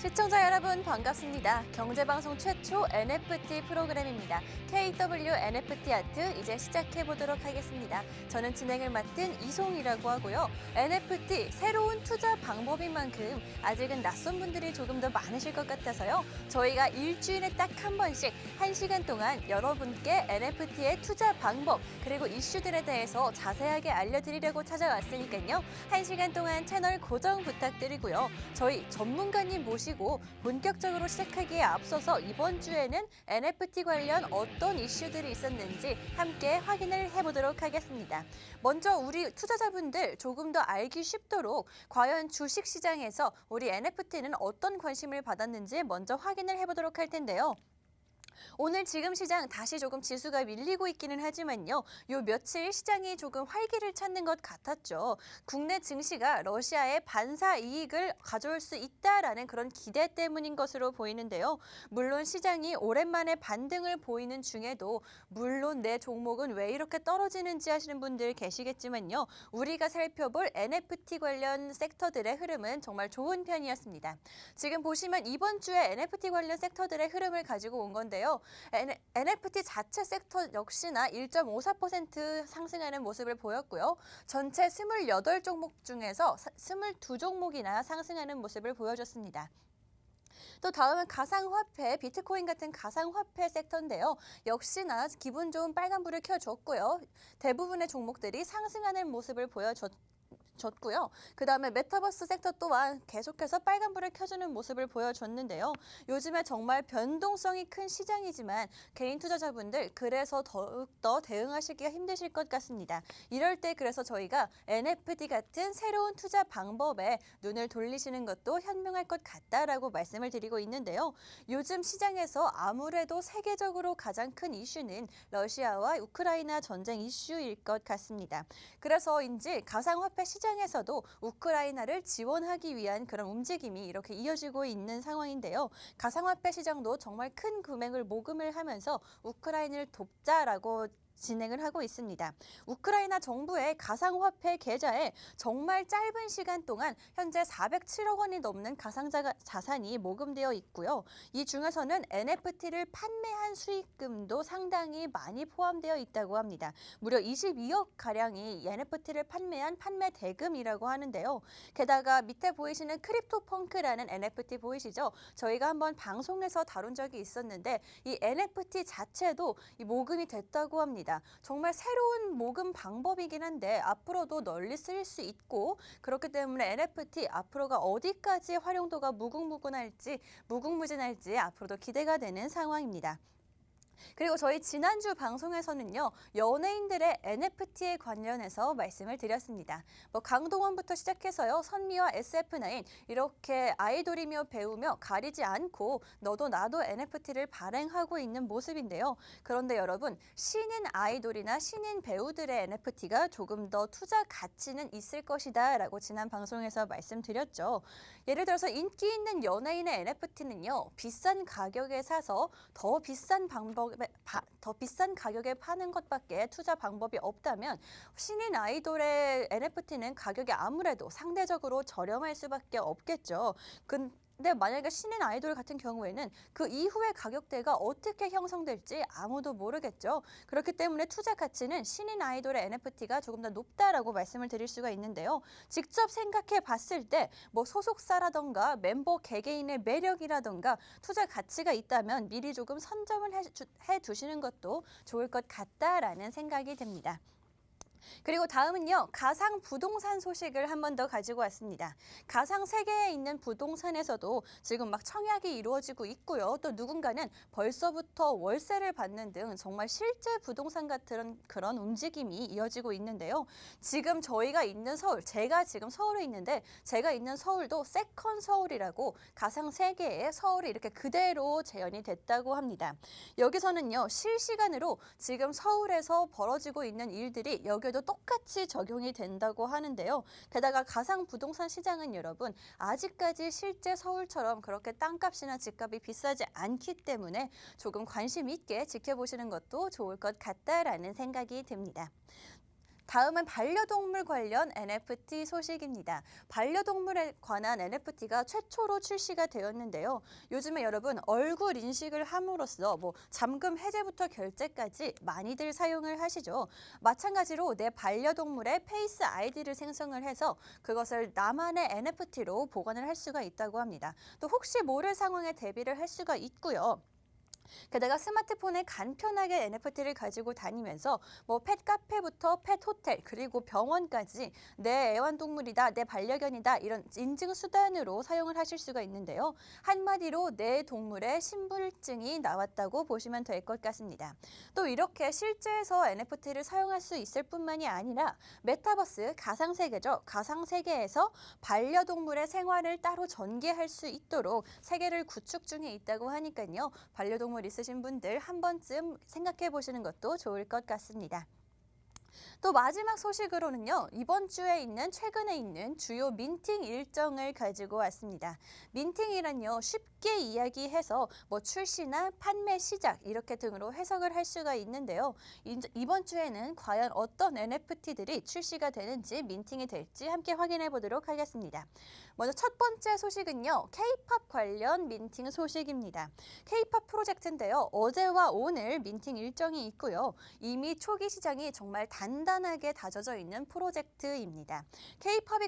시청자 여러분 반갑습니다. 경제방송 최초 NFT 프로그램입니다. KW NFT 아트 이제 시작해 보도록 하겠습니다. 저는 진행을 맡은 이송이라고 하고요. NFT 새로운 투자 방법인 만큼 아직은 낯선 분들이 조금 더 많으실 것 같아서요. 저희가 일주일에 딱 한 번씩 1시간 동안 여러분께 NFT의 투자 방법 그리고 이슈들에 대해서 자세하게 알려드리려고 찾아왔으니까요. 1시간 동안 채널 고정 부탁드리고요. 저희 전문가님 모시고 본격적으로 시작하기에 앞서서 이번 주에는 NFT 관련 어떤 이슈들이 있었는지 함께 확인을 해보도록 하겠습니다. 먼저 우리 투자자분들 조금 더 알기 쉽도록 과연 주식시장에서 우리 NFT는 어떤 관심을 받았는지 먼저 확인을 해보도록 할 텐데요. 오늘 지금 시장 다시 조금 지수가 밀리고 있기는 하지만요. 요 며칠 시장이 조금 활기를 찾는 것 같았죠. 국내 증시가 러시아의 반사 이익을 가져올 수 있다라는 그런 기대 때문인 것으로 보이는데요. 물론 시장이 오랜만에 반등을 보이는 중에도 물론 내 종목은 왜 이렇게 떨어지는지 하시는 분들 계시겠지만요. 우리가 살펴볼 NFT 관련 섹터들의 흐름은 정말 좋은 편이었습니다. 지금 보시면 이번 주에 NFT 관련 섹터들의 흐름을 가지고 온 건데요. NFT 자체 섹터 역시나 1.54% 상승하는 모습을 보였고요. 전체 28종목 중에서 22종목이나 상승하는 모습을 보여줬습니다. 또 다음은 가상화폐, 비트코인 같은 가상화폐 섹터인데요. 역시나 기분 좋은 빨간불을 켜줬고요. 대부분의 종목들이 상승하는 모습을 보여줬고요. 그 다음에 메타버스 섹터 또한 계속해서 빨간불을 켜주는 모습을 보여줬는데요. 요즘에 정말 변동성이 큰 시장이지만 개인 투자자분들 그래서 더욱더 대응하시기가 힘드실 것 같습니다. 이럴 때 그래서 저희가 NFT 같은 새로운 투자 방법에 눈을 돌리시는 것도 현명할 것 같다라고 말씀을 드리고 있는데요. 요즘 시장에서 아무래도 세계적으로 가장 큰 이슈는 러시아와 우크라이나 전쟁 이슈일 것 같습니다. 그래서인지 가상화폐 시장에서도 우크라이나를 지원하기 위한 그런 움직임이 이렇게 이어지고 있는 상황인데요. 가상화폐 시장도 정말 큰 금액을 모금을 하면서 우크라이나를 돕자라고 진행을 하고 있습니다. 우크라이나 정부의 가상화폐 계좌에 정말 짧은 시간 동안 현재 407억 원이 넘는 가상자산이 모금되어 있고요. 이 중에서는 NFT를 판매한 수익금도 상당히 많이 포함되어 있다고 합니다. 무려 22억 가량이 NFT를 판매한 판매 대금이라고 하는데요. 게다가 밑에 보이시는 크립토펑크라는 NFT 보이시죠? 저희가 한번 방송에서 다룬 적이 있었는데 이 NFT 자체도 이 모금이 됐다고 합니다. 정말 새로운 모금 방법이긴 한데 앞으로도 널리 쓰일 수 있고 그렇기 때문에 NFT 앞으로가 어디까지 활용도가 무궁무진할지 앞으로도 기대가 되는 상황입니다. 그리고 저희 지난주 방송에서는요. 연예인들의 NFT에 관련해서 말씀을 드렸습니다. 강동원부터 시작해서요. 선미와 SF9 이렇게 아이돌이며 배우며 가리지 않고 너도 나도 NFT를 발행하고 있는 모습인데요. 그런데 여러분 신인 아이돌이나 신인 배우들의 NFT가 조금 더 투자 가치는 있을 것이다 라고 지난 방송에서 말씀드렸죠. 예를 들어서 인기 있는 연예인의 NFT는요. 비싼 가격에 사서 더 비싼 가격에 파는 것밖에 투자 방법이 없다면 신인 아이돌의 NFT는 가격이 아무래도 상대적으로 저렴할 수밖에 없겠죠. 근데 만약에 신인 아이돌 같은 경우에는 그 이후의 가격대가 어떻게 형성될지 아무도 모르겠죠. 그렇기 때문에 투자 가치는 신인 아이돌의 NFT가 조금 더 높다라고 말씀을 드릴 수가 있는데요. 직접 생각해 봤을 때 소속사라던가 멤버 개개인의 매력이라던가 투자 가치가 있다면 미리 조금 선점을 해 두시는 것도 좋을 것 같다라는 생각이 듭니다. 그리고 다음은요. 가상 부동산 소식을 한 번 더 가지고 왔습니다. 가상 세계에 있는 부동산에서도 지금 막 청약이 이루어지고 있고요. 또 누군가는 벌써부터 월세를 받는 등 정말 실제 부동산 같은 그런 움직임이 이어지고 있는데요. 지금 저희가 있는 서울, 제가 지금 서울에 있는데 제가 있는 서울도 세컨 서울이라고 가상 세계에 서울이 이렇게 그대로 재현이 됐다고 합니다. 여기서는요. 실시간으로 지금 서울에서 벌어지고 있는 일들이 여기에도 똑같이 적용이 된다고 하는데요. 게다가 가상 부동산 시장은 여러분 아직까지 실제 서울처럼 그렇게 땅값이나 집값이 비싸지 않기 때문에 조금 관심 있게 지켜보시는 것도 좋을 것 같다라는 생각이 듭니다. 다음은 반려동물 관련 NFT 소식입니다. 반려동물에 관한 NFT가 최초로 출시가 되었는데요. 요즘에 여러분 얼굴 인식을 함으로써 잠금 해제부터 결제까지 많이들 사용을 하시죠. 마찬가지로 내 반려동물의 페이스 아이디를 생성을 해서 그것을 나만의 NFT로 보관을 할 수가 있다고 합니다. 또 혹시 모를 상황에 대비를 할 수가 있고요. 게다가 스마트폰에 간편하게 NFT를 가지고 다니면서 펫 카페부터 펫 호텔 그리고 병원까지 내 애완동물이다, 내 반려견이다 이런 인증 수단으로 사용을 하실 수가 있는데요. 한마디로 내 동물의 신분증이 나왔다고 보시면 될 것 같습니다. 또 이렇게 실제에서 NFT를 사용할 수 있을 뿐만이 아니라 메타버스 가상세계죠. 가상세계에서 반려동물의 생활을 따로 전개할 수 있도록 세계를 구축 중에 있다고 하니까요. 반려동물 있으신 분들 한 번쯤 생각해 보시는 것도 좋을 것 같습니다. 또 마지막 소식으로는요. 이번 주에 있는 최근에 있는 주요 민팅 일정을 가지고 왔습니다. 민팅이란요. 쉽게 이야기해서 출시나 판매 시작 이렇게 등으로 해석을 할 수가 있는데요. 이번 주에는 과연 어떤 NFT들이 출시가 되는지 민팅이 될지 함께 확인해 보도록 하겠습니다. 먼저 첫 번째 소식은요. K-팝 관련 민팅 소식입니다. K-팝 프로젝트인데요. 어제와 오늘 민팅 일정이 있고요. 이미 초기 시장이 정말 단단하게 다져져 있는 프로젝트입니다. K-팝이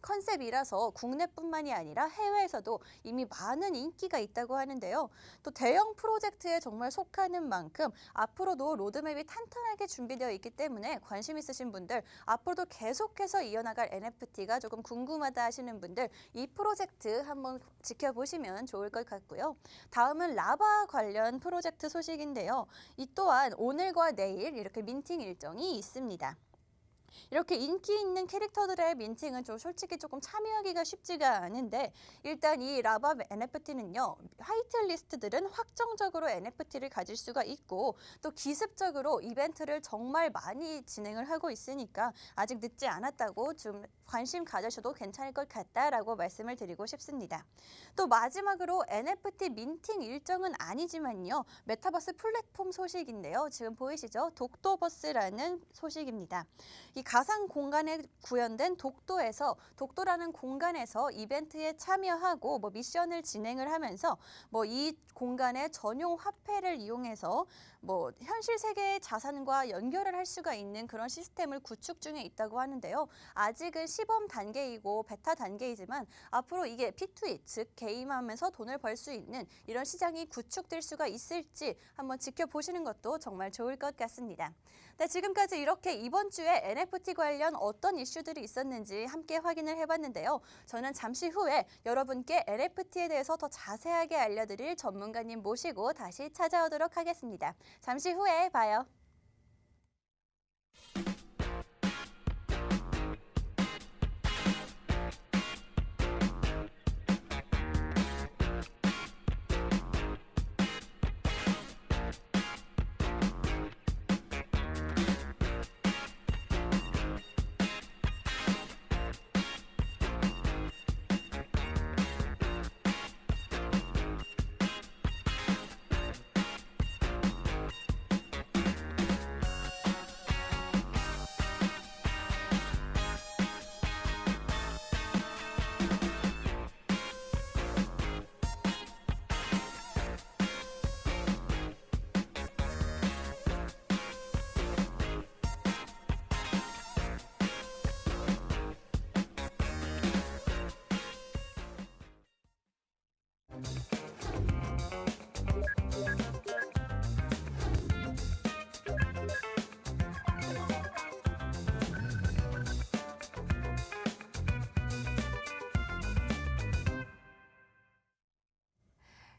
컨셉이라서 국내뿐만이 아니라 해외에서도 이미 많은 인기가 있다고 하는데요. 또 대형 프로젝트에 정말 속하는 만큼 앞으로도 로드맵이 탄탄하게 준비되어 있기 때문에 관심 있으신 분들, 앞으로도 계속해서 이어나갈 NFT가 조금 궁금하다 하시는 분들 이 프로젝트 한번 지켜보시면 좋을 것 같고요. 다음은 라바 관련 프로젝트 소식인데요. 이 또한 오늘과 내일 이렇게 민팅 일정이 있습니다. 이렇게 인기 있는 캐릭터들의 민팅은 솔직히 조금 참여하기가 쉽지가 않은데 일단 이 라바 NFT는요. 화이트리스트들은 확정적으로 NFT를 가질 수가 있고 또 기습적으로 이벤트를 정말 많이 진행을 하고 있으니까 아직 늦지 않았다고 좀 관심 가져셔도 괜찮을 것 같다라고 말씀을 드리고 싶습니다. 또 마지막으로 NFT 민팅 일정은 아니지만요. 메타버스 플랫폼 소식인데요. 지금 보이시죠? 독도버스라는 소식입니다. 이 가상 공간에 구현된 독도라는 공간에서 이벤트에 참여하고 미션을 진행을 하면서 이 공간의 전용 화폐를 이용해서 현실 세계의 자산과 연결을 할 수가 있는 그런 시스템을 구축 중에 있다고 하는데요. 아직은 시범 단계이고 베타 단계이지만 앞으로 이게 P2E 즉 게임하면서 돈을 벌 수 있는 이런 시장이 구축될 수가 있을지 한번 지켜보시는 것도 정말 좋을 것 같습니다. 네, 지금까지 이렇게 이번 주에 NFT 관련 어떤 이슈들이 있었는지 함께 확인을 해봤는데요. 저는 잠시 후에 여러분께 NFT에 대해서 더 자세하게 알려드릴 전문가님 모시고 다시 찾아오도록 하겠습니다. 잠시 후에 봐요.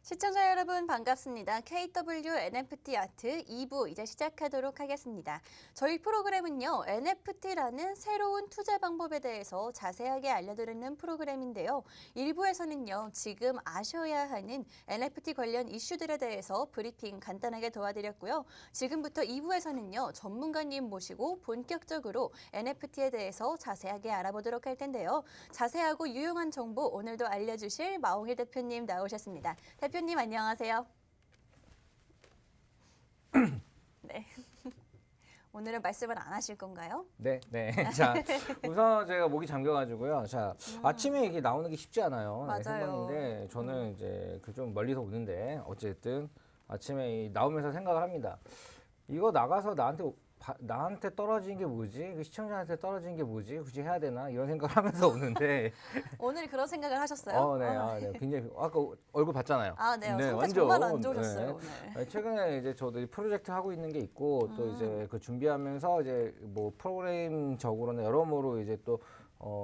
시청자 여러분 반갑습니다. KW NFT 아트 2부 이제 시작하도록 하겠습니다. 저희 프로그램은요. NFT라는 새로운 투자 방법에 대해서 자세하게 알려드리는 프로그램인데요. 1부에서는요. 지금 아셔야 하는 NFT 관련 이슈들에 대해서 브리핑 간단하게 도와드렸고요. 지금부터 2부에서는요. 전문가님 모시고 본격적으로 NFT에 대해서 자세하게 알아보도록 할 텐데요. 자세하고 유용한 정보 오늘도 알려주실 마홍일 대표님 나오셨습니다. 대표님 안녕하세요. 네. 오늘은 말씀을 안 하실 건가요? 네, 네. 자, 우선 제가 목이 잠겨가지고요. 자, 아침에 이게 나오는 게 쉽지 않아요. 네, 맞아요. 생방인데 저는 이제 그 좀 멀리서 오는데 어쨌든 아침에 나오면서 생각을 합니다. 이거 나가서 나한테 떨어진 게 뭐지? 그 시청자한테 떨어진 게 뭐지? 굳이 해야 되나? 이런 생각을 하면서 오는데. 오늘 그런 생각을 하셨어요? 네. 굉장히 아까 얼굴 봤잖아요. 네. 네, 상태 완전, 정말 안 좋으셨어요, 네. 오늘. 최근에 이제 저도 이 프로젝트 하고 있는 게 있고 또 이제 그 준비하면서 이제 뭐 프로그램적으로는 여러모로 이제 또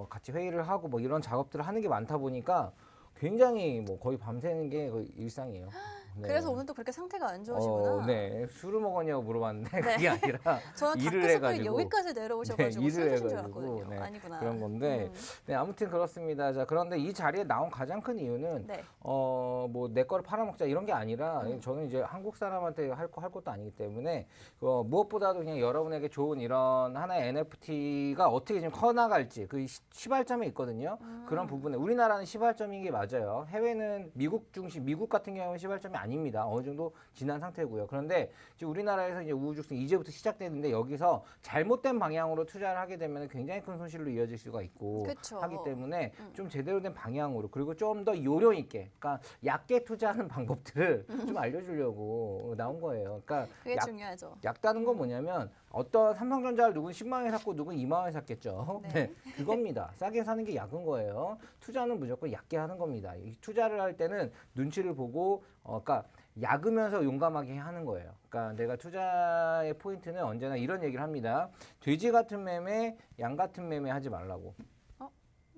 같이 회의를 하고 뭐 이런 작업들을 하는 게 많다 보니까 굉장히 뭐 거의 밤새는 게 거의 일상이에요. 네. 그래서 오늘도 그렇게 상태가 안 좋으시구나. 네. 술을 먹었냐고 물어봤는데 네. 그게 아니라 저는 일을 다크서클이 해가지고 여기까지 내려오셔가지고 네, 술 일을 드신 줄 해가지고, 알았거든요. 네, 아니구나. 그런 건데 네, 아무튼 그렇습니다. 자, 그런데 이 자리에 나온 가장 큰 이유는 네. 뭐 내 거를 팔아먹자 이런 게 아니라 저는 이제 한국 사람한테 할 것도 아니기 때문에 무엇보다도 그냥 여러분에게 좋은 이런 하나의 NFT가 어떻게 좀 커나갈지 그 시발점이 있거든요. 그런 부분에 우리나라는 시발점인 게 맞아요. 해외는 미국 같은 경우는 시발점이 아닙니다. 어느 정도 지난 상태고요. 그런데 지금 우리나라에서 이제 우후죽순 이제부터 시작되는데 여기서 잘못된 방향으로 투자를 하게 되면 굉장히 큰 손실로 이어질 수가 있고 그쵸. 하기 때문에 좀 제대로 된 방향으로 그리고 좀 더 요령 있게 그러니까 얕게 투자하는 방법들을 좀 알려주려고 나온 거예요. 그러니까 그게 중요하죠. 얕다는 건 뭐냐면 어떤 삼성전자를 누군 10만 원에 샀고 누군 2만 원에 샀겠죠. 네. 네. 그겁니다. 싸게 사는 게 약은 거예요. 투자는 무조건 얕게 하는 겁니다. 이 투자를 할 때는 눈치를 보고 그러니까 약으면서 용감하게 하는 거예요. 그러니까 내가 투자의 포인트는 언제나 이런 얘기를 합니다. 돼지 같은 매매, 양 같은 매매 하지 말라고.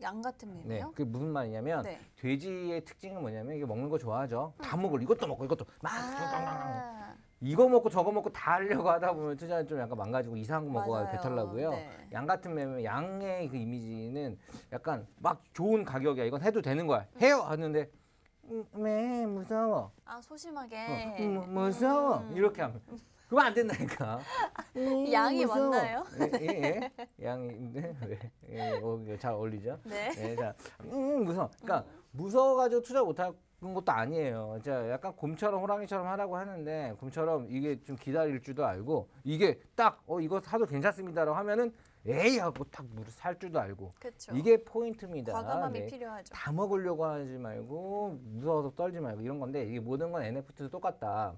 양 같은 네, 매매요? 그게 무슨 말이냐면 네. 돼지의 특징은 뭐냐면 이게 먹는 거 좋아하죠. 다 먹을 이것도 먹고 이것도 막 아, 이거 먹고 저거 먹고 다 하려고 하다 보면 투자는 좀 약간 망가지고 이상한 거 먹어야 맞아요. 배탈 나고요. 네. 양 같은 매매 양의 그 이미지는 약간 막 좋은 가격이야. 이건 해도 되는 거야. 해요 하는데 매 무서워. 소심하게. 무서워. 이렇게 하면 그러면 안 된다니까. 양이 무서워. 맞나요? 예. 양인데 왜? 잘 어울리죠? 네. 네, 자, 무서워. 그러니까 무서워가지고 투자 못하는 것도 아니에요. 자, 약간 곰처럼 호랑이처럼 하라고 하는데 곰처럼 이게 좀 기다릴 줄도 알고 이게 딱 이거 사도 괜찮습니다라고 하면은 에이 하고 딱 살 줄도 알고 그렇죠. 이게 포인트입니다. 과감함이 네. 필요하죠. 다 먹으려고 하지 말고 무서워서 떨지 말고 이런 건데 이게 모든 건 NFT도 똑같다.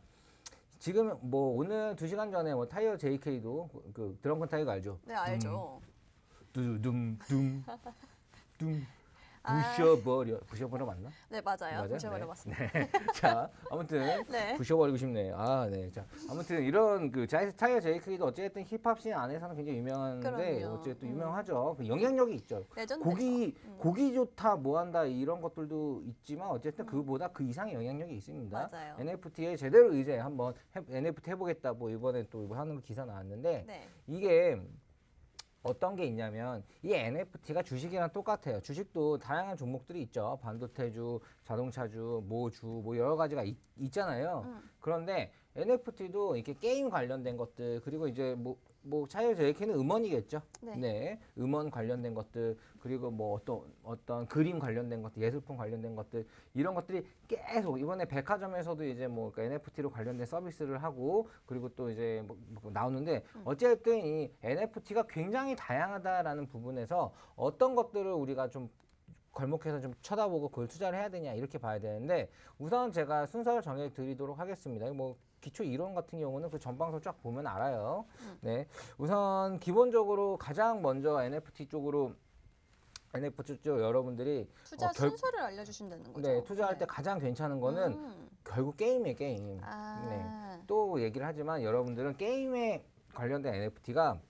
지금 뭐 오늘 2시간 전에 뭐 타이어 JK도 그 드렁큰 타이거 알죠? 네, 알죠. 둠 아. 부셔버려 맞나? 네, 맞아요. 맞아요? 부셔버려봤습니다. 네. 자, 아무튼 네. 부셔버리고 싶네. 네. 자, 아무튼 이런 그 타이어 JK도 어쨌든 힙합 씬 안에서는 굉장히 유명한데 그럼요. 어쨌든 유명하죠. 그 영향력이 있죠. 레전드죠. 곡이 좋다, 뭐한다 이런 것들도 있지만 어쨌든 그보다 그 이상의 영향력이 있습니다. 맞아요. NFT에 제대로 이제 한번 NFT 해보겠다. 뭐 이번에 또 하는 기사 나왔는데 네. 이게 어떤 게 있냐면 이 NFT가 주식이랑 똑같아요. 주식도 다양한 종목들이 있죠. 반도체주, 자동차주, 모주 뭐 여러 가지가 있잖아요. 그런데 NFT도 이렇게 게임 관련된 것들 그리고 이제 뭐 차이어 JK는 음원이겠죠. 네. 음원 관련된 것들 그리고 뭐 어떤 그림 관련된 것들, 예술품 관련된 것들 이런 것들이 계속 이번에 백화점에서도 이제 뭐 NFT로 관련된 서비스를 하고 그리고 또 이제 뭐 나오는데 어쨌든 이 NFT가 굉장히 다양하다라는 부분에서 어떤 것들을 우리가 좀 걸목해서 좀 쳐다보고 그걸 투자를 해야 되냐 이렇게 봐야 되는데 우선 제가 순서를 정해 드리도록 하겠습니다. 뭐 기초 이론 같은 경우는 그 전방송 쫙 보면 알아요. 네, 우선 기본적으로 가장 먼저 NFT 쪽 여러분들이 투자 순서를 알려주신다는 거죠. 네, 투자할 때 가장 괜찮은 거는 결국 게임이에요, 게임. 네. 또 얘기를 하지만 여러분들은 게임에 관련된 NFT가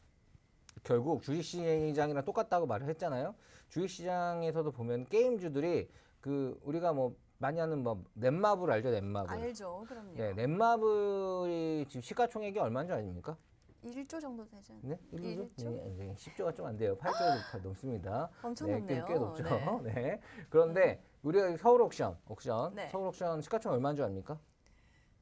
결국 주식시장이랑 똑같다고 말을 했잖아요. 주식시장에서도 보면 게임주들이 그 우리가 뭐 많이 하는 뭐 넷마블 알죠? 넷마블. 알죠. 그럼요. 네, 넷마블이 지금 시가총액이 얼마인 줄 아십니까? 1조 정도 되죠. 네? 1조? 1조? 네, 10조가 좀 안 돼요. 8조가 넘습니다. 엄청 네, 높네요. 꽤 높죠. 네. 네. 그런데 우리가 서울 옥션, 네. 서울 옥션 시가총액 얼마인 줄 압니까?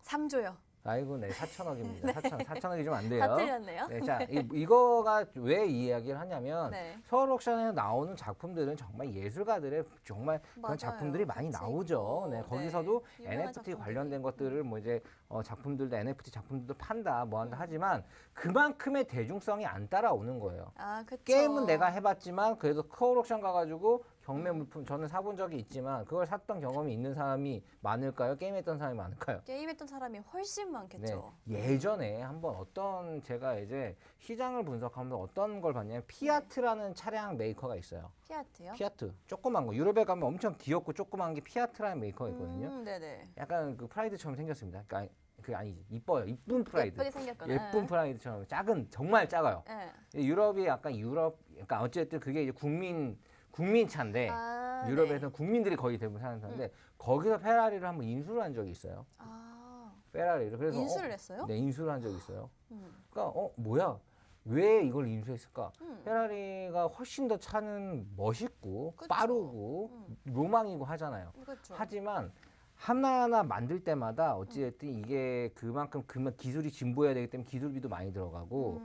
3조요. 아이고, 네, 4천억입니다. 4천억이 좀 안 돼요. 다 틀렸네요. 네, 자, 이거가 왜 이 이야기를 하냐면 네. 서울 옥션에 나오는 작품들은 정말 예술가들의 정말 그런 맞아요. 작품들이 많이 가치 나오죠. 있고, 네, 네. 거기서도 유명한 NFT 작품들이. 관련된 것들을 뭐 이제 작품들도 NFT 작품들도 판다 뭐 한다 하지만 그만큼의 대중성이 안 따라오는 거예요. 아, 그쵸. 게임은 내가 해봤지만 그래도 서울 옥션 가가지고 경매 물품 저는 사본 적이 있지만 그걸 샀던 경험이 있는 사람이 많을까요? 게임했던 사람이 많을까요? 게임했던 사람이 훨씬 많겠죠. 예전에 한번 어떤 제가 이제 시장을 분석하면서 어떤 걸 봤냐면 피아트라는 차량 메이커가 있어요. 피아트요? 피아트 조그만 거 유럽에 가면 엄청 귀엽고 조그만 게 피아트라는 메이커가 있거든요. 네네. 약간 그 프라이드처럼 생겼습니다. 그러니까 그 아니지 이뻐요. 이쁜 프라이드. 예쁘게 생겼구나. 예쁜 프라이드처럼 작은 정말 작아요. 네. 유럽이 약간 그러니까 어쨌든 그게 이제 국민 차인데 아, 유럽에서는 네. 국민들이 거의 대부분 사는 차인데 거기서 페라리를 한번 인수를 한 적이 있어요. 아, 페라리를 그래서 인수를 했어요? 네, 인수를 한 적이 있어요. 음. 그러니까 뭐야? 왜 이걸 인수했을까? 음. 페라리가 훨씬 더 차는 멋있고 그쵸. 빠르고 로망이고 하잖아요. 그렇죠. 하지만 하나하나 만들 때마다 어찌됐든 이게 그만큼 기술이 진보해야 되기 때문에 기술비도 많이 들어가고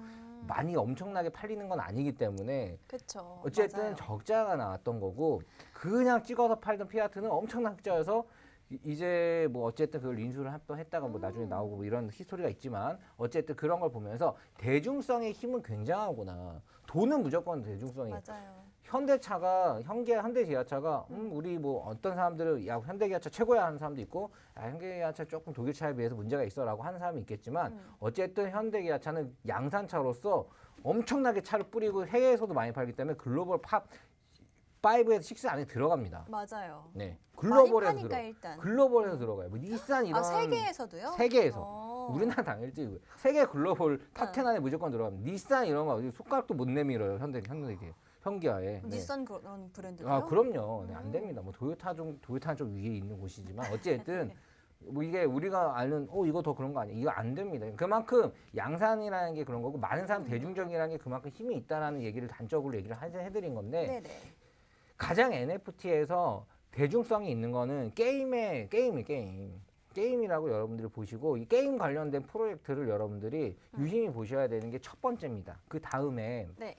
많이 엄청나게 팔리는 건 아니기 때문에 그렇죠. 어쨌든 맞아요. 적자가 나왔던 거고 그냥 찍어서 팔던 피아트는 엄청난 적자여서 이제 뭐 어쨌든 그걸 인수를 한 번 했다가 뭐 나중에 나오고 뭐 이런 히스토리가 있지만 어쨌든 그런 걸 보면서 대중성의 힘은 굉장하구나. 돈은 무조건 대중성이. 맞아요. 현대차가 현대기아차가 우리 뭐 어떤 사람들은 야 현대기아차 최고야 하는 사람도 있고 야 현대기아차 조금 독일차에 비해서 문제가 있어라고 하는 사람이 있겠지만 어쨌든 현대기아차는 양산차로서 엄청나게 차를 뿌리고 해외에서도 많이 팔기 때문에 글로벌 팝 5에서 6 안에 들어갑니다. 맞아요. 네, 많이 글로벌에서 파니까 일단. 글로벌에서 들어가요. 뭐 닛산 이런 세계에서도요? 세계에서. 우리나라 당일지 세계 글로벌 탑10 안에 무조건 들어갑니다. 닛산 이런 거 손가락도 못 내밀어요. 현기아에. 네. 닛산 그런 브랜드요? 아, 그럼요. 네, 안 됩니다. 뭐 도요타는 좀 위에 있는 곳이지만 어쨌든 뭐 이게 우리가 아는 이거 더 그런 거 아니야. 이거 안 됩니다. 그만큼 양산이라는 게 그런 거고 많은 사람 대중적이라는 게 그만큼 힘이 있다라는 얘기를 단적으로 얘기를 해드린 건데 네네. 가장 NFT에서 대중성이 있는 거는 게임이라고 여러분들이 보시고 이 게임 관련된 프로젝트를 여러분들이 유심히 보셔야 되는 게 첫 번째입니다. 그 다음에 네.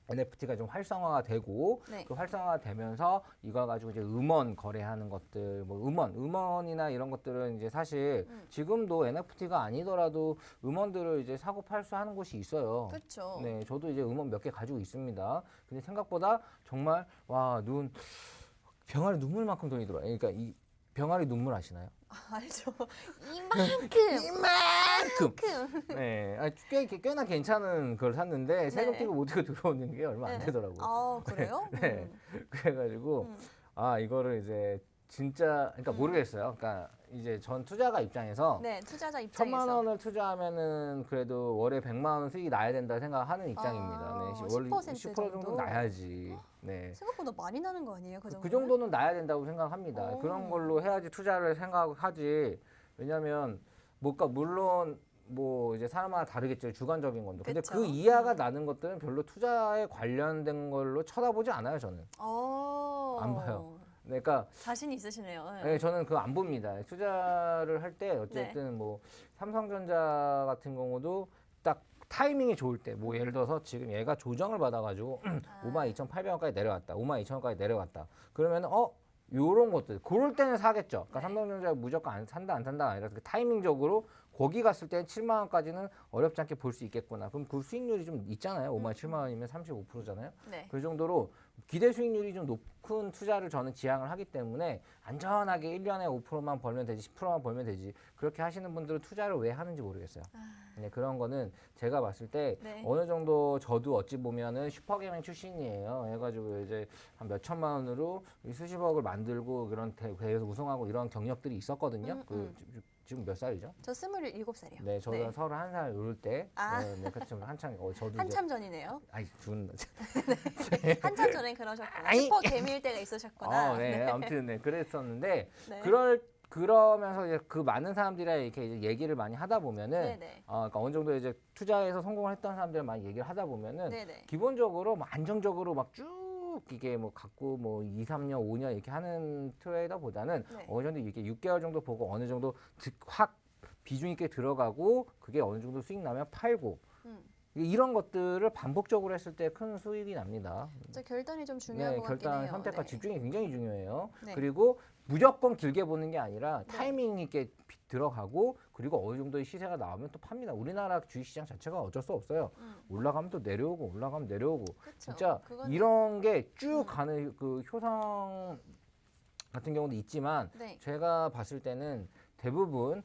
NFT가 좀 활성화가 되고 네. 그 활성화가 되면서 이걸 가지고 이제 음원 거래하는 것들 뭐 음원이나 이런 것들은 이제 사실 지금도 NFT가 아니더라도 음원들을 이제 사고 팔수 하는 곳이 있어요. 그렇죠. 네, 저도 이제 음원 몇 개 가지고 있습니다. 근데 생각보다 정말 병아리 눈물만큼 돈이 들어요. 그러니까 이 병아리 눈물 아시나요? 알죠. 이만큼. 네, 꽤나 괜찮은 걸 샀는데 세금 떼고 못 떼고 들어오는 게 얼마 안 되더라고요. 아, 그래요? 네. 그래가지고 이거를 이제 진짜 그러니까 모르겠어요. 그러니까 이제 전 투자가 입장에서 네, 투자자 입장에서. 1,000만 원을 투자하면은 그래도 월에 100만 원 수익이 나야 된다 생각하는 입장입니다. 네, 10% 정도 정도? 나야지. 네. 생각보다 많이 나는 거 아니에요? 그 정도는 나야 된다고 생각합니다. 그런 걸로 해야지 투자를 생각하지. 왜냐면 물론 뭐 이제 사람마다 다르겠죠. 주관적인 건데. 근데 그쵸. 그 이하가 나는 것들은 별로 투자에 관련된 걸로 쳐다보지 않아요, 저는. 안 봐요. 그러니까 자신 있으시네요. 네, 저는 그거 안 봅니다. 투자를 할 때 어쨌든 뭐 삼성전자 같은 경우도 딱 타이밍이 좋을 때, 뭐 예를 들어서 지금 얘가 조정을 받아가지고 52,800원까지 내려왔다, 52,000원까지 내려왔다. 그러면 요런 것들, 그럴 때는 사겠죠. 그러니까 삼성전자 무조건 안 산다가 아니라 그 타이밍적으로 거기 갔을 때 7만 원까지는 어렵지 않게 볼 수 있겠구나. 그럼 그 수익률이 좀 있잖아요. 57만 원이면 35%잖아요. 네. 그 정도로 기대 수익률이 좀 높은 투자를 저는 지향을 하기 때문에 안전하게 1년에 5%만 벌면 되지 10%만 벌면 되지 그렇게 하시는 분들은 투자를 왜 하는지 모르겠어요. 네, 그런 거는 제가 봤을 때 어느 정도 저도 어찌 보면은 슈퍼게이밍 출신이에요. 해가지고 이제 한 몇 천만 원으로 수십억을 만들고 그런 대회에서 우승하고 이런 경력들이 있었거든요. 지금 몇 살이죠? 저 27살이요. 네, 저는 31살 요럴 때. 네, 그렇죠. 저도 한참 전이네요. 아이, 한참 전에 그러셨구나. 슈퍼 개미일 때가 있으셨구나. 네, 아무튼 네, 그랬었는데 네. 그러면서 이제 그 많은 사람들이랑 이렇게 이제 얘기를 많이 하다 보면은 그러니까 어느 정도 이제 투자해서 성공을 했던 사람들이랑 많이 얘기를 하다 보면은 기본적으로 뭐 안정적으로 막 쭉 이게 뭐 갖고 뭐 2, 3년, 5년 이렇게 하는 트레이더보다는 어느 정도 이게 6개월 정도 보고 어느 정도 확 비중 있게 들어가고 그게 어느 정도 수익 나면 팔고 이런 것들을 반복적으로 했을 때 큰 수익이 납니다. 진짜 결단이 좀 중요한 네, 것 같긴 결단 해요. 선택과 네. 집중이 굉장히 중요해요. 네. 그리고 무조건 길게 보는 게 아니라 네. 타이밍 있게 들어가고 그리고 어느 정도의 시세가 나오면 또 팝니다. 우리나라 주식시장 자체가 어쩔 수 없어요. 올라가면 또 내려오고 올라가면 내려오고 그쵸. 진짜 그건- 이런 게 쭉 가는 그 효성 같은 경우도 있지만 네. 제가 봤을 때는 대부분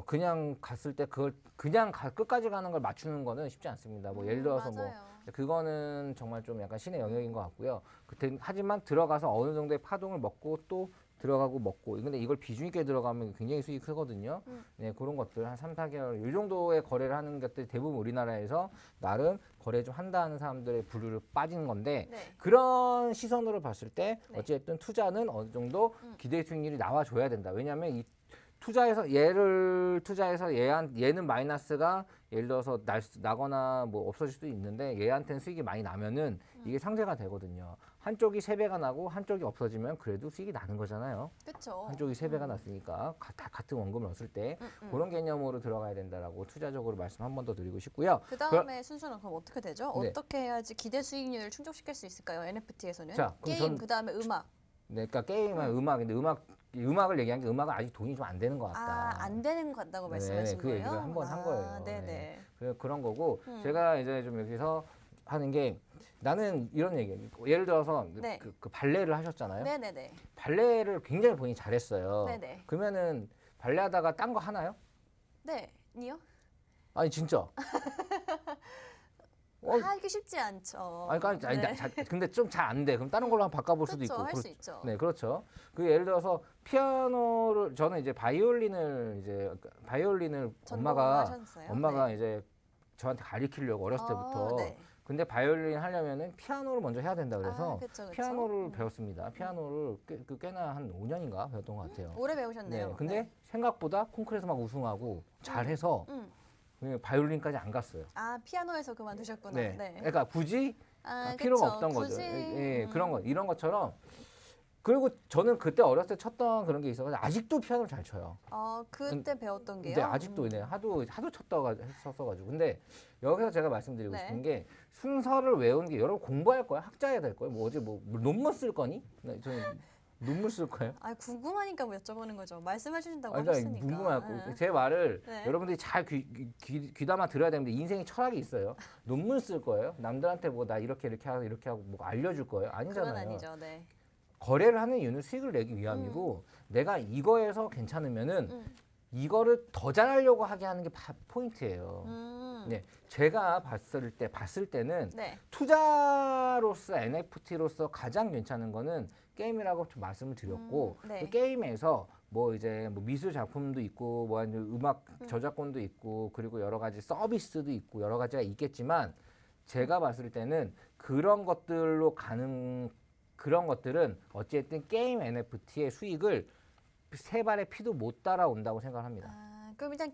그냥 갔을 때 그걸 그냥 끝까지 가는 걸 맞추는 거는 쉽지 않습니다. 뭐 예를 들어서 뭐 맞아요. 그거는 정말 좀 약간 신의 영역인 것 같고요. 하지만 들어가서 어느 정도의 파동을 먹고 또 들어가고 먹고 근데 이걸 비중 있게 들어가면 굉장히 수익이 크거든요. 네, 그런 것들 한 3, 4개월 이 정도의 거래를 하는 것들이 대부분 우리나라에서 나름 거래 좀 한다는 사람들의 부류를 빠지는 건데 네. 그런 시선으로 봤을 때 네. 어쨌든 투자는 어느 정도 기대 수익률이 나와줘야 된다. 왜냐하면 이 얘를 투자해서 얘는 마이너스가 예를 들어서 나거나 뭐 없어질 수도 있는데 얘한테는 수익이 많이 나면은 이게 상쇄가 되거든요. 한쪽이 3배가 나고 한쪽이 없어지면 그래도 수익이 나는 거잖아요. 그렇죠. 한쪽이 3배가 났으니까 다 같은 원금을 넣었을 때 그런 개념으로 들어가야 된다라고 투자적으로 말씀 한 번 더 드리고 싶고요. 그 다음에 순서는 그럼 어떻게 되죠? 네. 어떻게 해야지 기대 수익률을 충족시킬 수 있을까요? NFT에서는 자, 그럼 게임 그 다음에 음악. 네, 그러니까 게임은 음악인데 음악을 얘기한 게 음악은 아직 돈이 좀 안 되는 것 같다. 안 되는 것 같다고 네, 말씀하신 그 거예요? 얘기를 한 번 한 거예요. 네네. 네. 그런 거고 제가 이제 좀 여기서 하는 게 나는 이런 얘기예요. 예를 들어서 네. 그 발레를 하셨잖아요. 네네네. 발레를 굉장히 본인이 잘했어요. 네네. 그러면은 발레 하다가 딴 거 하나요? 네. 니요? 아니 진짜. 하기 쉽지 않죠. 아니, 그러니까 아니, 네. 근데 좀 잘 안 돼. 그럼 다른 걸로 한번 바꿔볼 수도 그렇죠. 있고. 할 수 있죠. 네, 그렇죠. 그 예를 들어서 피아노를 저는 이제 바이올린을 전공하셨어요? 엄마가 네. 이제 저한테 가르치려고 어렸을 때부터. 네. 근데 바이올린 하려면은 피아노를 먼저 해야 된다 그래서 그쵸. 피아노를 배웠습니다. 피아노를 꽤나 한 5년인가 배웠던 것 같아요. 오래 배우셨네요. 네, 근데 생각보다 콩쿠르에서 막 우승하고 잘해서 그냥 바이올린까지 안 갔어요. 피아노에서 그만두셨구나. 네. 네. 그러니까 굳이 필요가 없던 거죠. 예, 그런 거 이런 것처럼. 그리고 저는 그때 어렸을 때 쳤던 그런 게 있어서 아직도 피아노를 잘 쳐요. 그때 배웠던 게요? 근데 아직도 네, 하도 쳤어가지고. 근데 여기서 제가 말씀드리고 네. 싶은 게 순서를 외우는 게 여러분 공부할 거야, 학자야 될 거야. 뭐 어제 뭐 논문 쓸 거니? 네, 저는 논문 쓸 거예요. 궁금하니까 뭐 여쭤보는 거죠. 말씀해 주신다고 그러니까 하셨으니까. 궁금하고 제 말을 네. 여러분들이 잘 귀담아 들어야 되는데 인생에 철학이 있어요. 논문 쓸 거예요. 남들한테 뭐 나 이렇게 하고 뭐 알려줄 거예요. 아니잖아요. 그건 아니죠. 네. 거래를 하는 이유는 수익을 내기 위함이고 내가 이거에서 괜찮으면은 이거를 더 잘하려고 하게 하는 게 포인트예요. 네, 제가 봤을 때는 네. 투자로서 NFT로서 가장 괜찮은 거는 게임이라고 좀 말씀을 드렸고 네. 그 게임에서 뭐 이제 뭐 미술 작품도 있고 뭐 아니면 음악 저작권도 있고 그리고 여러 가지 서비스도 있고 여러 가지가 있겠지만 제가 봤을 때는 그런 것들은 어쨌든 게임 NFT의 수익을 세 발의 피도 못 따라온다고 생각합니다. 그럼 일단